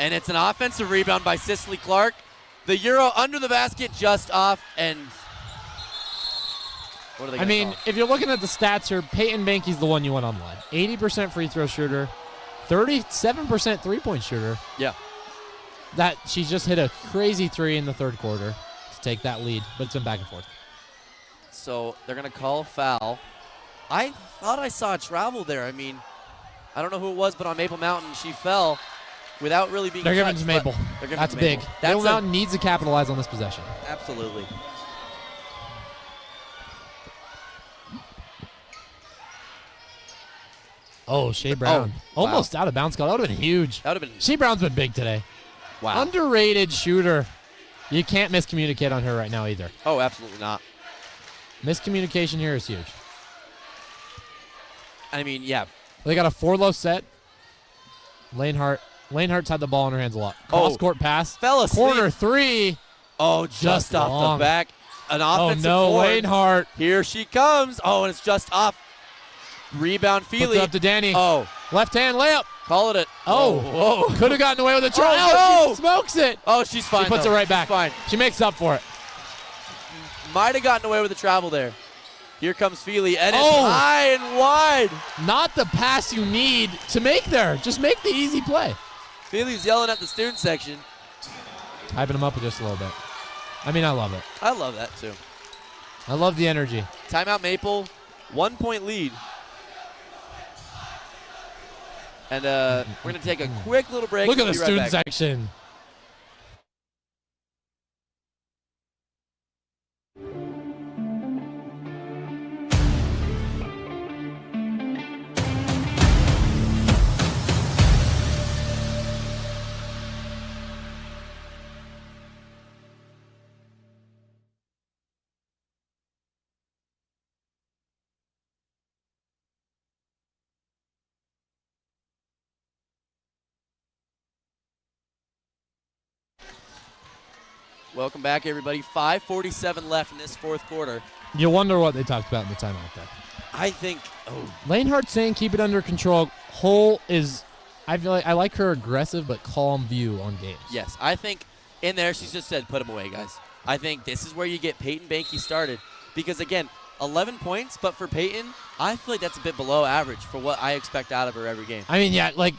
And it's an offensive rebound by Cicely Clark. The Euro under the basket, just off, and what are they going to call? If you're looking at the stats here, Peyton Banky's the one you want on the line. 80% free throw shooter, 37% three-point shooter. Yeah. That she just hit a crazy 3 in the third quarter to take that lead, but it's been back and forth. So they're going to call a foul. I thought I saw a travel there. I don't know who it was, but on Maple Mountain, she fell without really being They're giving touched, it to Maple. They're giving That's it to Maple. big. Maple Mountain needs to capitalize on this possession. Absolutely. Oh, Shea Brown. Oh, wow. Almost out of bounds call. That would have been huge. That would have been. Shea Brown's been big today. Wow. Underrated shooter. You can't miscommunicate on her right now either. Oh, absolutely not. Miscommunication here is huge. Yeah. They got a 4-low set. Lanehart's had the ball in her hands a lot. Cross-court pass. Fell asleep. Corner 3. Oh, just off long. the back. An offensive board. Lanehart. Here she comes. Oh, and it's just off. Rebound, Feely. Puts it up to Danny. Oh. Left hand layup. Call it. Oh. Whoa. Could have gotten away with a try. Oh, no. She smokes it. Oh, she's fine. She puts though. it right back. She's fine. She makes up for it. Might have gotten away with the travel there. Here comes Feely, and it's high and wide. Not the pass you need to make there. Just make the easy play. Feely's yelling at the student section. Hyping him up just a little bit. I love it. I love that, too. I love the energy. Timeout Maple, 1-point lead. And we're going to take a quick little break. Look at the We'll be student right back. section. Welcome back, everybody. 5:47 left in this fourth quarter. You wonder what they talked about in the timeout there. I think, Lanehart saying keep it under control. Hull is, I feel like I like her aggressive but calm view on games. Yes, I think in there she's just said put them away, guys. I think this is where you get Peyton Banky started because, again, 11 points, but for Peyton, I feel like that's a bit below average for what I expect out of her every game. I mean, yeah, like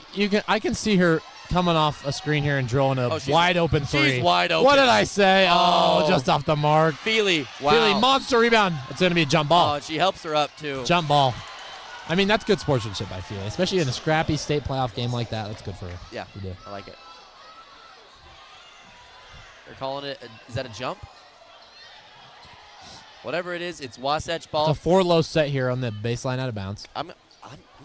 I can see her coming off a screen here and drilling a wide open three. She's wide open. What did I say? Oh, just off the mark. Feely, wow. Feely, monster rebound. It's going to be a jump ball. Oh, and she helps her up, too. Jump ball. I mean, that's good sportsmanship by Feely, especially in a scrappy state playoff game like that. That's good for her. Yeah, to do. I like it. They're calling it, is that a jump? Whatever it is, it's Wasatch ball. It's a 4-low set here on the baseline out of bounds. I'm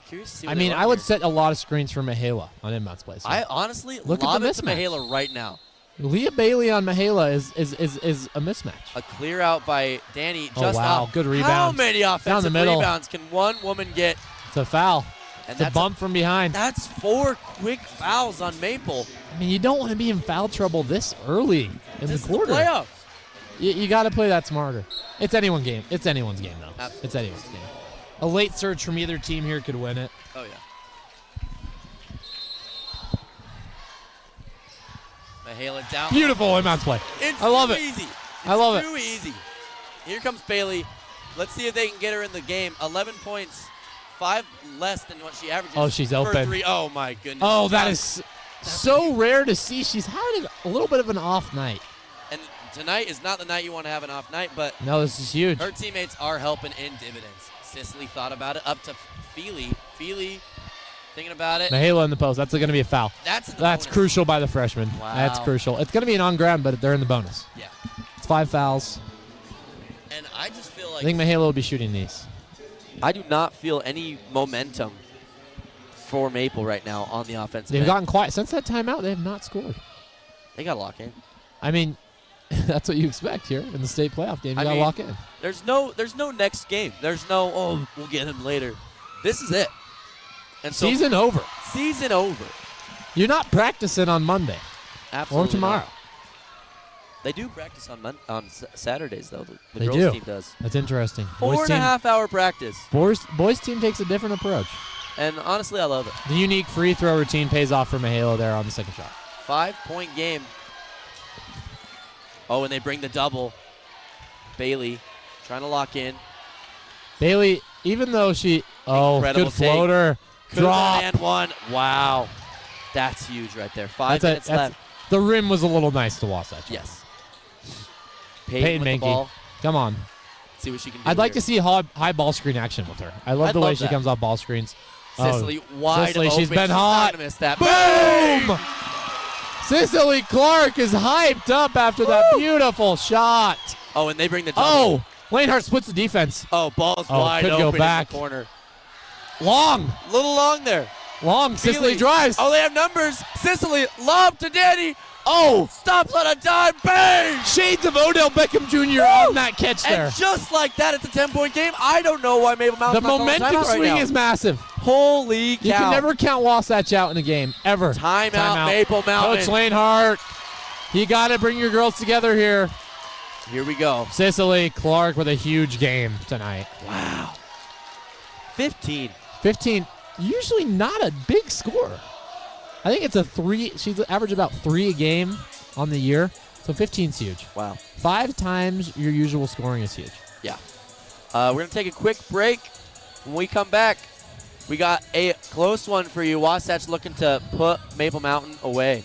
curious to see. I mean, I would set a lot of screens for Mihaela on inbounds plays. I honestly look at lob the it to mismatch. Mihaela right now. Leah Bailey on Mihaela is a mismatch. A clear out by Danny. Oh, Just wow. off. Good rebound. How many Down offensive the middle. rebounds can one woman get? It's a foul. And it's a bump from behind. That's 4 quick fouls on Maple. I mean, you don't want to be in foul trouble this early in the quarter. The playoffs. You got to play that smarter. It's anyone's game. It's anyone's game, though. Absolutely. It's anyone's game. A late surge from either team here could win it. Oh, yeah. Mihaela down. Beautiful inbounds play. I love it. Easy. I love it. Too easy. Here comes Bailey. Let's see if they can get her in the game. 11 points, 5 less than what she averages. Oh, she's for open. 3. Oh, my goodness. Oh, that is so rare to see. She's having a little bit of an off night. And tonight is not the night you want to have an off night, but no, this is huge. Her teammates are helping in dividends. Cicely thought about it, up to Feely. Feely thinking about it. Mihaela in the post. That's going to be a foul. That's crucial by the freshman. Wow. That's crucial. It's going to be an on ground, but they're in the bonus. Yeah. It's 5 fouls. And I just feel like I think Mihaela will be shooting these. I do not feel any momentum for Maple right now on the offensive They've end. gotten quiet. Since that timeout, they have not scored. They got to lock in. I mean, that's what you expect here in the state playoff game. You got to lock in. There's no next game. There's no, we'll get him later. This is it. And so Season over. Season over. You're not practicing on Monday. Absolutely or tomorrow. not. They do practice on Saturdays, though. The They girls do. team does. That's interesting. 4.5 hour practice. Boys team takes a different approach. And honestly, I love it. The unique free throw routine pays off for Mihaela there on the second shot. 5-point game. Oh, and they bring the double. Bailey trying to lock in. Bailey, even though she, Incredible good floater. Drop. And one. Wow. That's huge right there. 5 minutes left. The rim was a little nice to Wasatch. Yes. Peyton with the Menke. ball. Come on. Let's see what she can do. I'd like to see high ball screen action with her. I love the way she comes off ball screens. Cicely wide Cicely, open. she's been hot. Not gonna miss that. Boom! Cicely Clark is hyped up after that beautiful shot. Oh, and they bring the double. Oh, Lane Hart splits the defense. Oh, ball's wide could open go back. in the corner. Long. A little long there. Long. Cicely drives. Oh, they have numbers. Cicely, lob to Danny. Oh, stops on a dime. Bang! Shades of Odell Beckham Jr. on that catch there. And just like that, it's a 10-point game. I don't know why Maple Mountain. The momentum swing is massive. Holy cow. You can never count Wasatch out in a game, ever. Timeout, Maple Mountain. Coach Lane Hart, you got to bring your girls together here. Here we go. Cicely Clark with a huge game tonight. Wow. 15. 15, usually not a big score. I think it's a 3. She's averaged about 3 a game on the year. So 15's huge. Wow. 5 times your usual scoring is huge. Yeah. We're going to take a quick break. When we come back, we got a close one for you. Wasatch looking to put Maple Mountain away.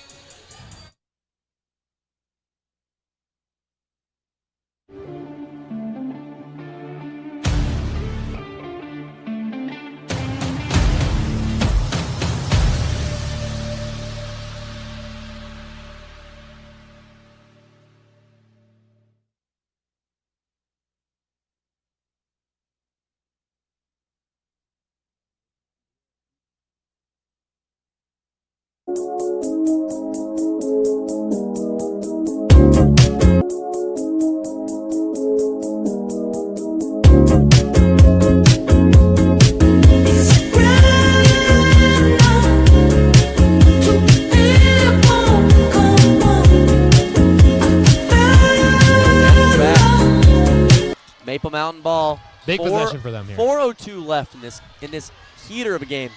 Maple Mountain ball. Big possession for them here. 4:02 left in this heater of a game.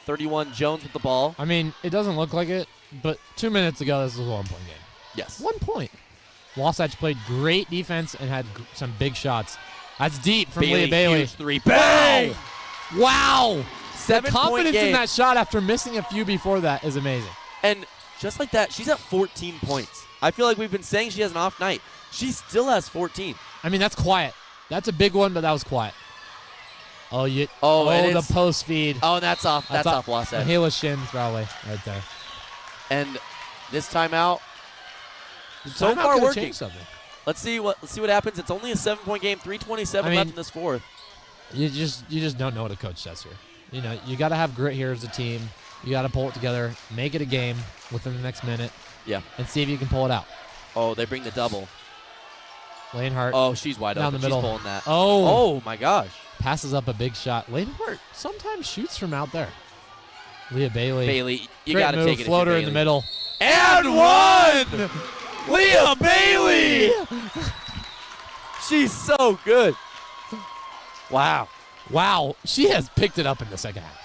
31 Jones with the ball. I mean, it doesn't look like it, but 2 minutes ago, this was a 1-point game. Yes. 1 point. Wasatch played great defense and had some big shots. That's deep from Leah Bailey. Bailey. Huge three. Bang! Wow. The 7-point confidence game. in that shot after missing a few before that is amazing. And just like that, she's at 14 points. I feel like we've been saying she has an off night. She still has 14. I mean, that's quiet. That's a big one, but that was quiet. Oh, and the post feed. Oh, and that's off. That's off Wasatch. Michaela Shins probably right there. And this timeout, so Timeout far could've working. changed something. Let's see what happens. It's only a 7-point game. 3:27 left in this fourth. You just don't know what a coach says here. You know, you got to have grit here as a team. You got to pull it together, make it a game within the next minute. Yeah. And see if you can pull it out. Oh, they bring the double. Lane Hart. Oh, she's wide down open. the middle. She's pulling that. Oh my gosh. Passes up a big shot. Lane Hart sometimes shoots from out there. Leah Bailey. Bailey, you Great got to move, take it. floater in the middle. And one! Leah Bailey! She's so good. Wow. Wow. She has picked it up in the second half.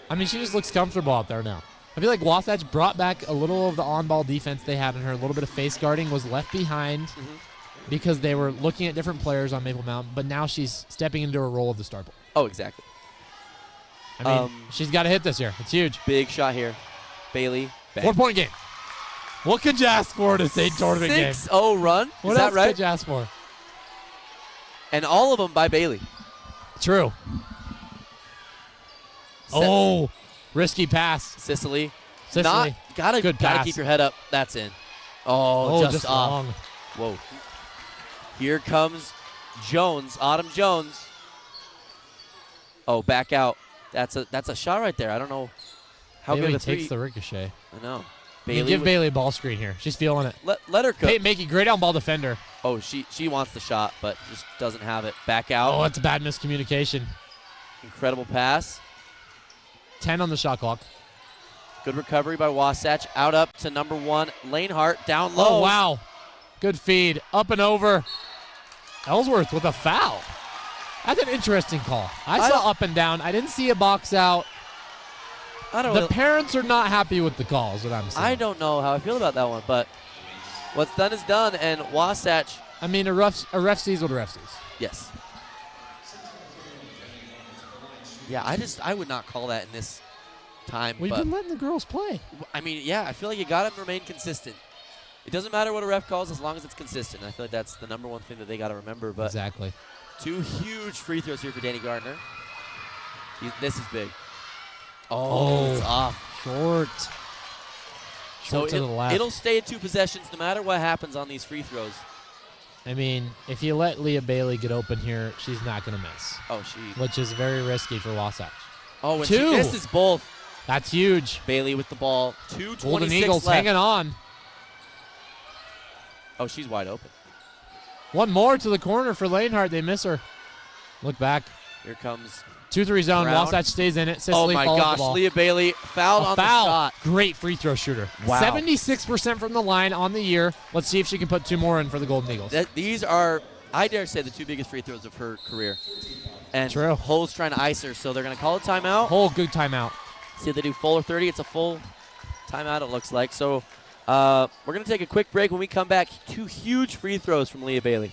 I mean, she just looks comfortable out there now. I feel like Wasatch brought back a little of the on-ball defense they had in her. A little bit of face guarding was left behind because they were looking at different players on Maple Mountain, but now she's stepping into a role of the star player. Oh, exactly. I mean, she's got to hit this year. It's huge. Big shot here. Bailey. Bang. 4-point game. What could you ask for in a state tournament game? 6-0 run. What Is else that right? could you ask for? And all of them by Bailey. True. Oh, risky pass. Sicily. Sicily. Gotta keep your head up. That's in. Oh, just off. long. Whoa. Here comes Jones, Autumn Jones. Oh, back out. That's a shot right there. I don't know how Bailey good a three. takes the ricochet. I know. Give Bailey a ball screen here. She's feeling it. Let her cook. Peyton Makey, great on ball defender. Oh, she wants the shot, but just doesn't have it. Back out. Oh, that's a bad miscommunication. Incredible pass. 10 on the shot clock. Good recovery by Wasatch. Out up to number 1, Lane Hart. Down low. Oh, wow. Good feed. Up and over. Ellsworth with a foul. That's an interesting call. I saw up and down. I didn't see a box out. The parents are not happy with the call, is what I'm saying. I don't know how I feel about that one, but what's done is done, and Wasatch. I mean, a ref sees what a ref sees. Yes. Yeah, I would not call that in this time. We've been letting the girls play. I mean, yeah, I feel like you got to remain consistent. It doesn't matter what a ref calls as long as it's consistent. I feel like that's the number one thing that they got to remember. But exactly. 2 huge free throws here for Danny Gardner. This is big. Oh, it's off. Short So to the left. It'll stay at 2 possessions no matter what happens on these free throws. I mean, if you let Leah Bailey get open here, she's not going to miss. Oh, which is very risky for Wasatch. Oh, and 2. she misses both. That's huge. Bailey with the ball. 2:26 Golden Eagles left. hanging on. Oh, she's wide open. One more to the corner for Lanehart. They miss her. Look back. Here comes 2-3 zone. Brown. Wasatch stays in it. Sicily oh, my follows gosh. the ball. Leah Bailey fouled on the shot. Great free throw shooter. Wow. 76% from the line on the year. Let's see if she can put 2 more in for the Golden Eagles. These are, I dare say, the 2 biggest free throws of her career. And True. Hull's trying to ice her, so they're going to call a timeout. Hull, good timeout. See if they do full or 30. It's a full timeout, it looks like. So we're going to take a quick break. When we come back, 2 huge free throws from Leah Bailey.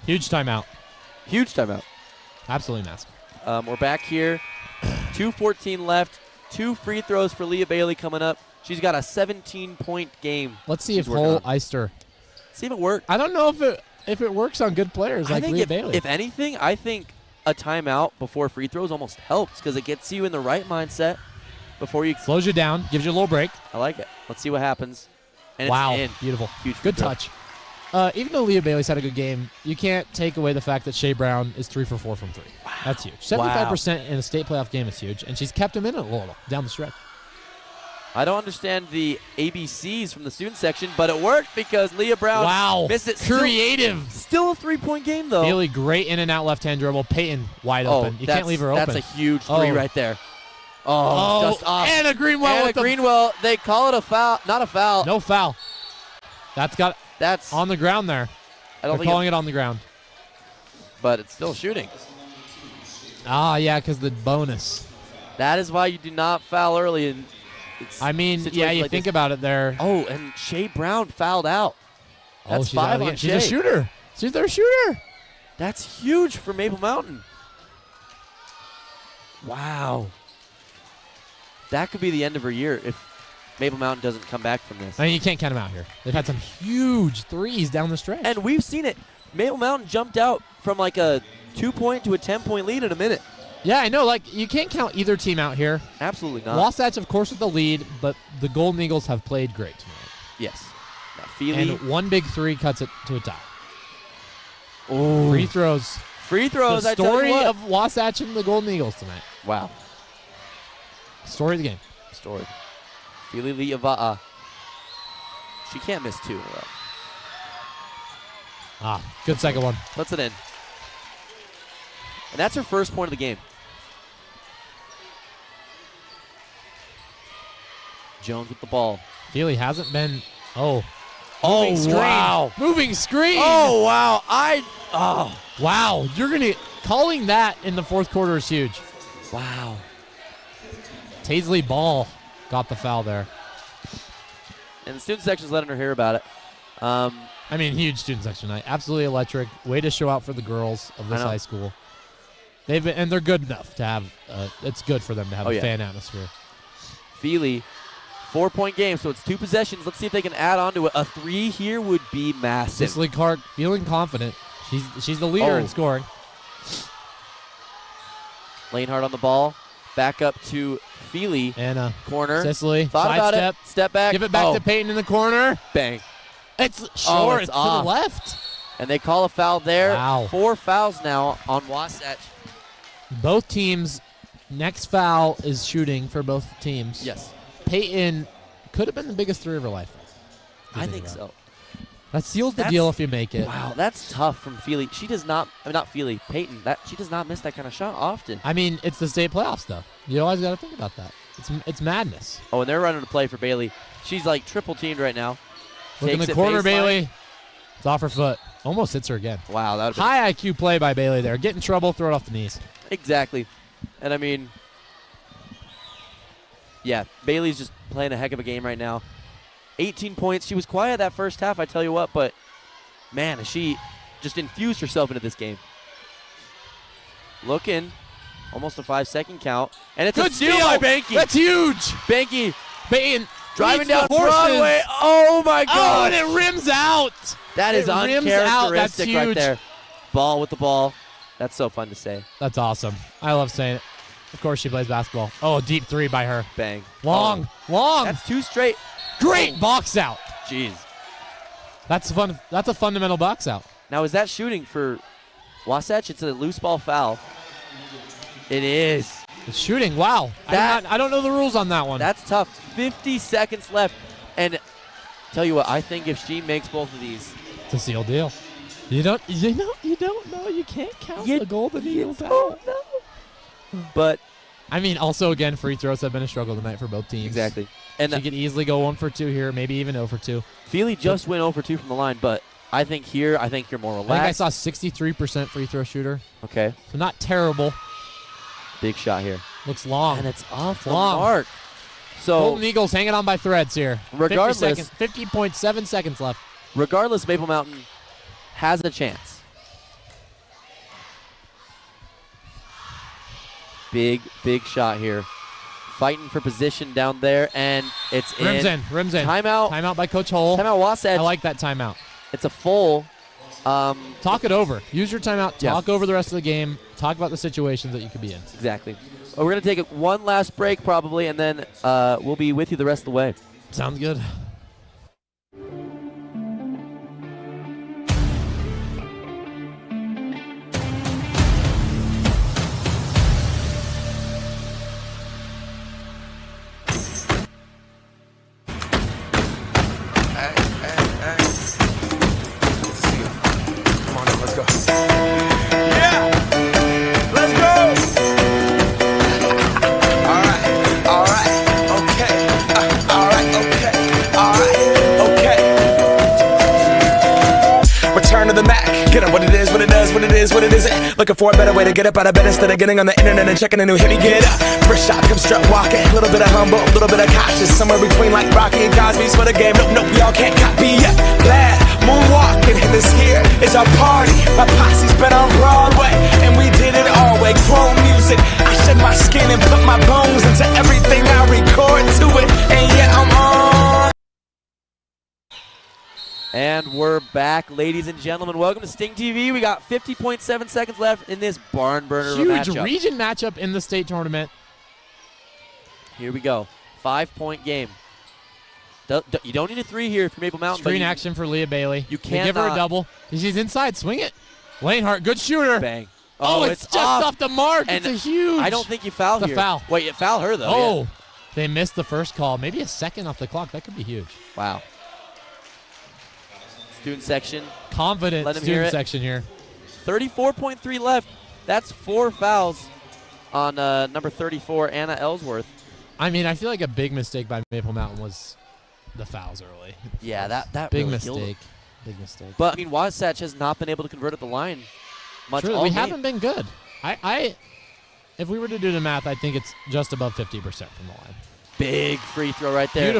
Huge timeout. Huge timeout. Absolutely massive. We're back here. 2:14 left. 2 free throws for Leah Bailey coming up. She's got a 17-point game. Let's see if Hull iced her. See if it works. I don't know if it works on good players like Leah Bailey. If anything, I think a timeout before free throws almost helps because it gets you in the right mindset before you slows you down, gives you a little break. I like it. Let's see what happens. And wow, it's in. Beautiful. Huge good touch. Even though Leah Bailey's had a good game, you can't take away the fact that Shea Brown is 3 for 4 from 3. Wow. That's huge. 75% in a state playoff game is huge, and she's kept him in it a little down the stretch. I don't understand the ABCs from the student section, but it worked because Leah Brown missed it. Creative. Still a 3-point game, though. Bailey, great in and out left-hand dribble. Peyton, wide open. You can't leave her open. That's a huge 3 right there. Just off. Anna Greenwell. Anna Greenwell, they call it a foul. Not a foul. No foul. That's on the ground there. They're calling it on the ground. But it's still shooting. Yeah, because the bonus. That is why you do not foul early in you think about it there. Oh, and Shea Brown fouled out. That's 5 on Shea. She's a shooter. She's their shooter. That's huge for Maple Mountain. Wow. That could be the end of her year if Maple Mountain doesn't come back from this. I mean, you can't count them out here. They've had some huge threes down the stretch. And we've seen it. Maple Mountain jumped out from like a 2-point to a 10-point lead in a minute. Yeah, I know. Like, you can't count either team out here. Absolutely not. Wasatch, of course, with the lead, but the Golden Eagles have played great tonight. Yes. And one big 3 cuts it to a tie. Oh. Free throws. Free throws, The story of Wasatch and the Golden Eagles tonight. Wow. Story of the game. Story. Feely Liava'a. She can't miss 2 in a row. Good second one. Puts it in. And that's her first point of the game. Jones with the ball. Feely hasn't been. Moving screen. Wow. Moving screen. Oh, wow. Wow. Calling that in the fourth quarter is huge. Wow. Taisley Ball got the foul there. And the student section's letting her hear about it. Huge student section night. Absolutely electric. Way to show out for the girls of this high school. And they're good enough to have. It's good for them to have a fan atmosphere. Feely, 4-point game, so it's 2 possessions. Let's see if they can add on to it. A 3 here would be massive. Cicely Clark feeling confident. She's the leader in scoring. Lanehart on the ball. Back up to Feely. Anna. Corner. Cicely. Thought about step. it. Step back. Give it back to Peyton in the corner. Bang. It's short. It's to off. the left. And they call a foul there. Wow. 4 fouls now on Wasatch. Both teams, next foul is shooting for both teams. Yes. Peyton could have been the biggest 3 of her life. I think so. That seals the deal if you make it. Wow, that's tough from Feely. She does not, not Feely, Peyton. She does not miss that kind of shot often. It's the state playoffs, though. You always got to think about that. It's madness. Oh, and they're running a play for Bailey. She's like triple teamed right now. Look in the corner, Bailey. It's off her foot. Almost hits her again. Wow, that high IQ play by Bailey there. Get in trouble, throw it off the knees. Exactly. And Bailey's just playing a heck of a game right now. 18 points. She was quiet that first half, I tell you what, but man, she just infused herself into this game. Looking, almost a 5-second count, and it's good a steal by Banky. That's huge. Banky, Peyton driving down Broadway. Oh my God! Oh, and it rims out. That is uncharacteristic That's right there. Ball with the ball. That's so fun to say. That's awesome. I love saying it. Of course, she plays basketball. Oh, deep 3 by her. Bang. Long. That's 2 straight. Great box out. Jeez. That's fun. That's a fundamental box out. Now, is that shooting for Wasatch? It's a loose ball foul. It is. It's shooting. Wow. I don't know the rules on that one. That's tough. 50 seconds left. And tell you what, I think if she makes both of these, it's a sealed deal. You don't know. You can't count the Golden Eagles out. But also again, free throws have been a struggle tonight for both teams. Exactly. And she could easily go 1 for 2 here, maybe even 0 for 2. Feely just went 0 for 2 from the line, but I think you're more relaxed. I think I saw 63% free throw shooter. Okay. So not terrible. Big shot here. Looks long. And it's off the mark. So Golden Eagles hanging on by threads here. Regardless, 50.7 seconds left. Regardless, Maple Mountain has a chance. Big shot here. fighting for position down there, and it's Rims in. Timeout. Timeout by Coach Hull. Timeout Wasatch. I like that timeout. It's a full. Talk it over. Use your timeout. Yeah. Talk over the rest of the game. Talk about the situations that you could be in. Exactly. Well, we're going to take one last break probably, and then we'll be with you the rest of the way. Sounds good. What it isn't. Looking for a better way to get up out of bed instead of getting on the internet and checking a new hit. Me get up, first shot, come strut walking. A little bit of humble, a little bit of cautious. Somewhere between like Rocky and Cosby's for the game. Nope, y'all can't copy yet. Glad moonwalking, and this here is our party. My posse's been on Broadway, and we did it all way. Grown music, I shed my skin and put my bones into everything I record to it. And yeah, I'm on. And we're back, ladies and gentlemen. Welcome to Sting TV. We got 50.7 seconds left in this barn burner Huge matchup. region matchup in the state tournament. Here we go. 5-point game. You don't need a 3 here for Maple Mountain. Screen action for Leah Bailey. You They can't give her a double. She's inside. Swing it. Lanehart, good shooter. Bang. Oh, it's just off the mark. And it's a huge. I don't think you fouled it's here. a foul. Wait, you foul her, though. Oh, yeah. They missed the first call. Maybe a second off the clock. That could be huge. Wow. Student section. Confident Let him hear student it. section here. 34.3 left. That's 4 fouls on number 34, Anna Ellsworth. I mean, I feel like a big mistake by Maple Mountain was the fouls early. Yeah, that big really killed mistake. them. Big mistake. But I mean, Wasatch has not been able to convert at the line much. True, all we game. haven't been good. If we were to do the math, I think it's just above 50% from the line. Big free throw right there.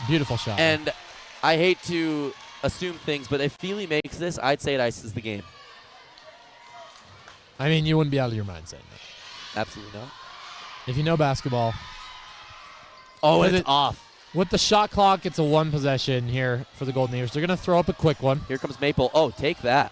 Beautiful shot. And I hate to assume things, but if Feely makes this, I'd say it ices the game. I mean, you wouldn't be out of your mind saying that. Absolutely not. If you know basketball. Oh, it's off. With the shot clock, it's a 1 possession here for the Golden Eagles. They're going to throw up a quick one. Here comes Maple. Oh, take that.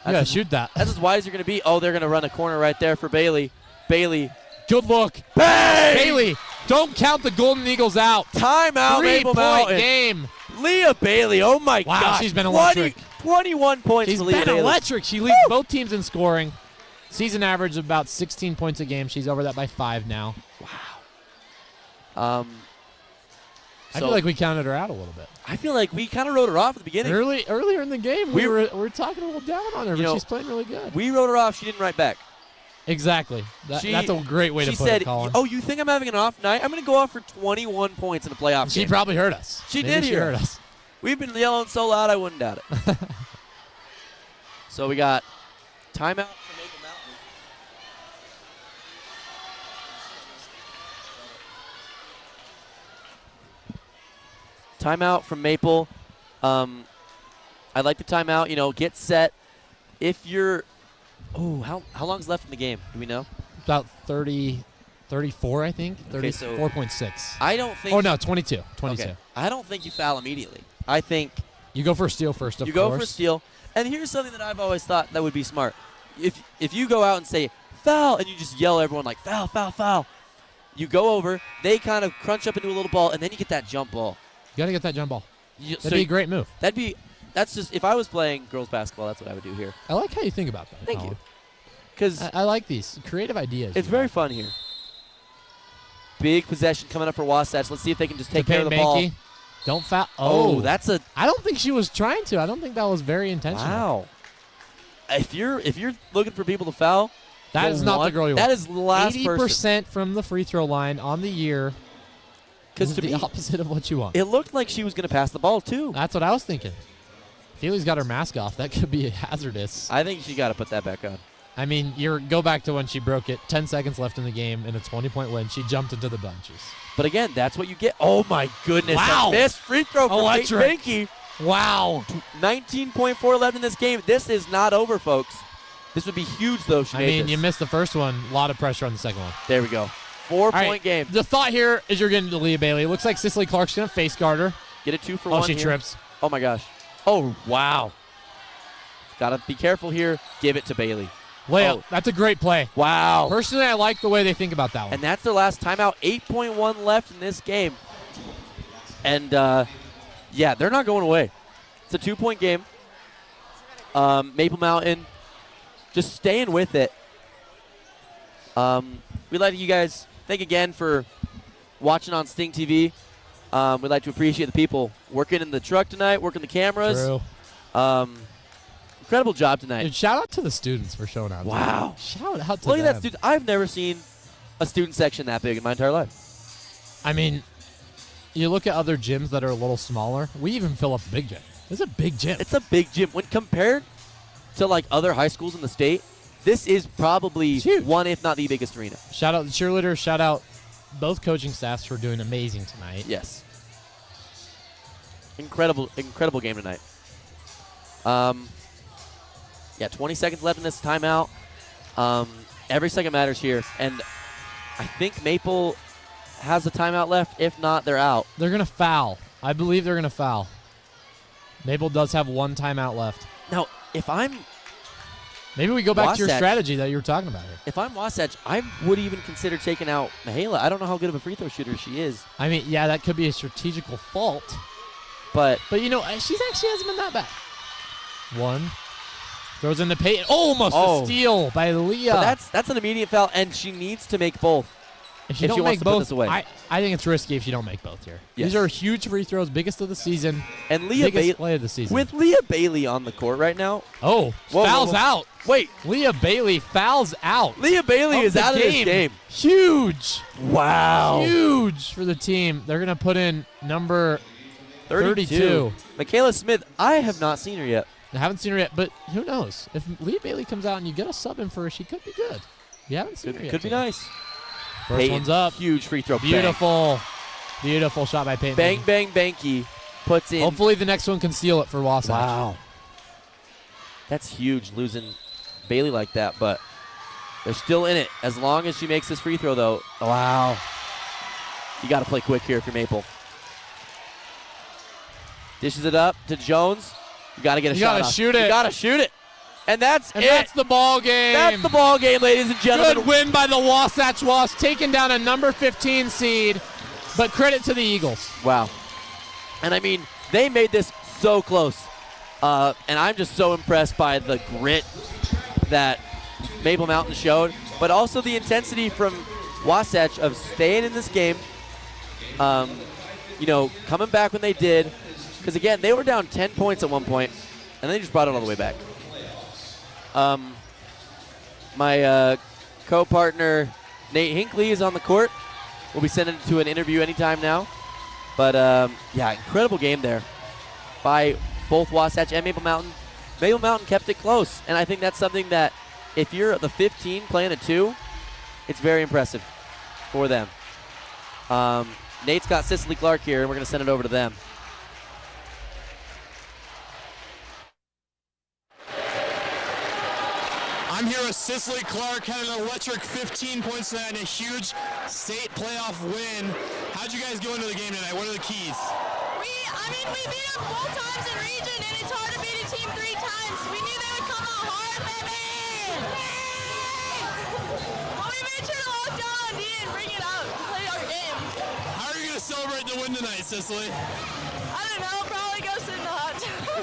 Yeah, shoot that. That's as wide as you're going to be. Oh, they're going to run a corner right there for Bailey. Bailey. Good look. Bang! Bailey, don't count the Golden Eagles out. Timeout, Maple Mountain. 3-point game. Leah Bailey. Oh, my God. Wow, she's been electric. 21 points She's for Leah been Bailey. electric. She leads both teams in scoring. Season average of about 16 points a game. She's over that by 5 now. Wow. I feel like we counted her out a little bit. I feel like we kind of wrote her off at the beginning. Earlier in the game, we were talking a little down on her, but she's playing really good. We wrote her off. She didn't write back. Exactly. That's a great way to put it, Colin. Oh, you think I'm having an off night? I'm going to go off for 21 points in a playoff game. She probably heard us. She heard us. We've been yelling so loud, I wouldn't doubt it. So we got timeout for Maple Mountain. Timeout from Maple. I like the timeout. Get set. If you're, how long's left in the game? Do we know? About 34, I think. Okay, so 34.6. I don't think. Oh no, 22. 22. Okay. I don't think you foul immediately. I think you go for a steal first. Of course. You go for a steal, and here's something that I've always thought that would be smart. If you go out and say foul, and you just yell at everyone like foul, foul, foul, you go over. They kind of crunch up into a little ball, and then you get that jump ball. You got to get that jump ball. That'd be a great move. That's just, if I was playing girls basketball, that's what I would do here. I like how you think about that. Thank you. Because I like these creative ideas. It's very fun here. Big possession coming up for Wasatch. Let's see if they can just take care of the ball. Don't foul. Oh, that's a. I don't think she was trying to. I don't think that was very intentional. Wow. If you're looking for people to foul, that is not the girl you want. That is the last 80% from the free throw line on the year. Because the opposite of what you want. It looked like she was going to pass the ball too. That's what I was thinking. Feely's got her mask off. That could be hazardous. I think she got to put that back on. I mean, go back to when she broke it. 10 seconds left in the game in a 20-point win. She jumped into the bunches. But again, that's what you get. Oh my goodness! Wow! That missed free throw from Pinky. Wow! 19.4 left in this game. This is not over, folks. This would be huge though. You missed the first one. A lot of pressure on the second one. There we go. 4-point game. The thought here is you're getting to Leah Bailey. It looks like Cicely Clark's going to face guard her. Get a 2 for 1 she here. trips. Oh, my gosh. Oh, wow. Got to be careful here. Give it to Bailey. Layup. That's a great play. Wow. Personally, I like the way they think about that one. And that's their last timeout. 8.1 left in this game. And, yeah, they're not going away. It's a 2-point game. Maple Mountain just staying with it. We'd like you guys thank again for watching on Sting TV. We'd like to appreciate the people working in the truck tonight, working the cameras. True. Incredible job tonight. Dude, shout out to the students for showing out. Wow. Shout out to Look them. at that student. I've never seen a student section that big in my entire life. I mean, you look at other gyms that are a little smaller. We even fill up the big gym. It's a big gym. It's a big gym. When compared to like other high schools in the state, this is probably one, if not the biggest arena. Shout out the cheerleaders. Shout out both coaching staffs for doing amazing tonight. Yes. Incredible game tonight. Yeah, 20 seconds left in this timeout. Every second matters here. And I think Maple has a timeout left. If not, they're out. They're going to foul. I believe they're going to foul. Maple does have one timeout left. Now, if I'm... Maybe we go back Wasatch, to your strategy that you were talking about here. If I'm Wasatch, I would even consider taking out Mihaela. I don't know how good of a free throw shooter she is. I mean, yeah, that could be a strategical fault. But you know, she's actually hasn't been that bad. One. Throws in the paint. Almost a steal by Leah. But that's an immediate foul, and she needs to make both. If she wants make to both, put this away. I think it's risky if you don't make both here. Yes. These are huge free throws, biggest of the season, and Leah biggest play of the season. With Leah Bailey on the court right now. Fouls out. Wait. Leah Bailey fouls out. Leah Bailey is out of this game. Huge. Wow. Huge for the team. They're going to put in number 32. Michaela Smith, I have not seen her yet. I haven't seen her yet, but who knows? If Leah Bailey comes out and you get a sub in for her, she could be good. You haven't seen her yet. Could be nice. First Peyton, one's up. Huge free throw. Beautiful. Bang. Beautiful shot by Peyton. Bang, bang, banky. Puts in. Hopefully the next one can steal it for Wasatch. Wow. That's huge, losing Bailey like that, but they're still in it. As long as she makes this free throw, though. Wow. You got to play quick here if you're Maple. Dishes it up to Jones. You got to get a shot. You got to shoot it. You got to shoot it. And that's it. That's the ball game. That's the ball game, ladies and gentlemen. Good win by the Wasatch Wasps, taking down a number 15 seed, but credit to the Eagles. Wow. And, I mean, they made this so close. And I'm just so impressed by the grit that Maple Mountain showed, but also the intensity from Wasatch of staying in this game, you know, coming back when they did. Because, again, they were down 10 points at one point, and they just brought it all the way back. My co-partner, Nate Hinckley, is on the court. We'll be sending to an interview anytime now. But, yeah, incredible game there by both Wasatch and Maple Mountain. Maple Mountain kept it close, and I think that's something that if you're the 15 playing a 2, it's very impressive for them. Nate's got Cicely Clark here, and we're going to send it over to them. I'm here with Cicely Clark, had an electric 15 points tonight and a huge state playoff win. How'd you guys go into the game tonight? What are the keys? We beat them both times in region, and it's hard to beat a team 3 times. We knew they would come out hard, baby! But we made sure to lock down on D and bring it out and play our game. How are you going to celebrate the win tonight, Cicely? I don't know, probably go sit in the hot tub.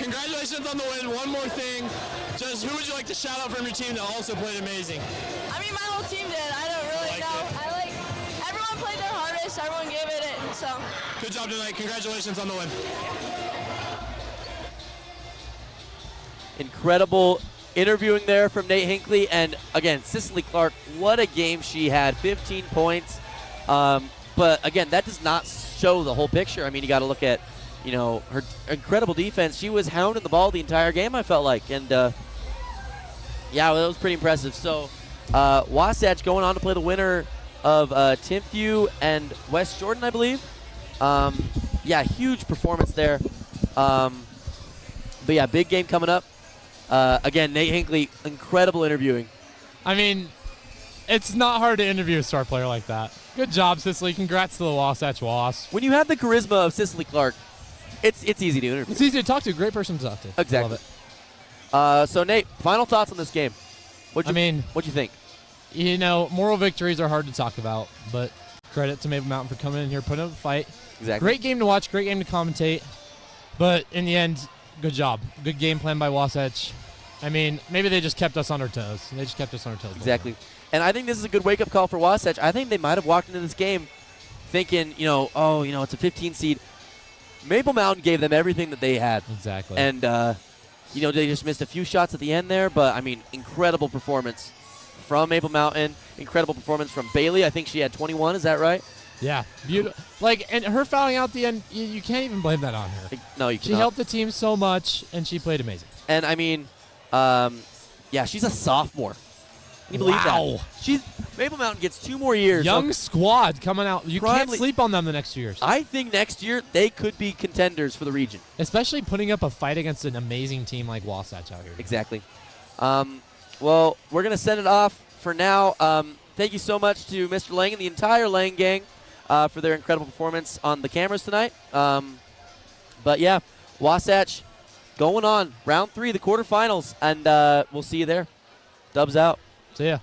Congratulations on the win. One more thing. Just who would you like to shout out from your team that also played amazing? I mean, my whole team did. I don't really know. Everyone played their hardest. Everyone gave it. So. Good job tonight. Congratulations on the win. Incredible interviewing there from Nate Hinckley. And, again, Cicely Clark, what a game she had. 15 points. But, again, that does not show the whole picture. I mean, you got to look at, you know, her incredible defense. She was hounding the ball the entire game, I felt like. And, yeah, well, that was pretty impressive. So, Wasatch going on to play the winner of Timpview and West Jordan, I believe. Yeah, huge performance there. But, yeah, big game coming up. Again, Nate Hinckley, incredible interviewing. I mean, It's not hard to interview a star player like that. Good job, Cicely. Congrats to the Wasatch Wasps. When you have the charisma of Cicely Clark, it's easy to interview. It's easy to talk to. Great person to talk to. Exactly. Love it. So, Nate, final thoughts on this game. What'd you think? You know, moral victories are hard to talk about, but credit to Maple Mountain for coming in here, putting up a fight. Exactly. Great game to watch, great game to commentate, but in the end, good job. Good game plan by Wasatch. I mean, maybe they just kept us on our toes. They just kept us on our toes. Exactly. And I think this is a good wake-up call for Wasatch. I think they might have walked into this game thinking, it's a 15 seed. Maple Mountain gave them everything that they had. Exactly. And, they just missed a few shots at the end there, but, I mean, incredible performance from Maple Mountain. Incredible performance from Bailey. I think she had 21. Is that right? Yeah. Beautiful. And her fouling out the end, you can't even blame that on her. No, you cannot. She helped the team so much, and she played amazing. And, I mean, she's a sophomore. Can you believe that? Maple Mountain gets 2 more years. Young squad coming out. You can't sleep on them the next 2 years. I think next year they could be contenders for the region. Especially putting up a fight against an amazing team like Wasatch out here. Exactly. Well, we're going to send it off for now. Thank you so much to Mr. Lang and the entire Lang gang for their incredible performance on the cameras tonight. But, yeah, Wasatch going on. Round 3, the quarterfinals, and we'll see you there. Dubs out. See ya.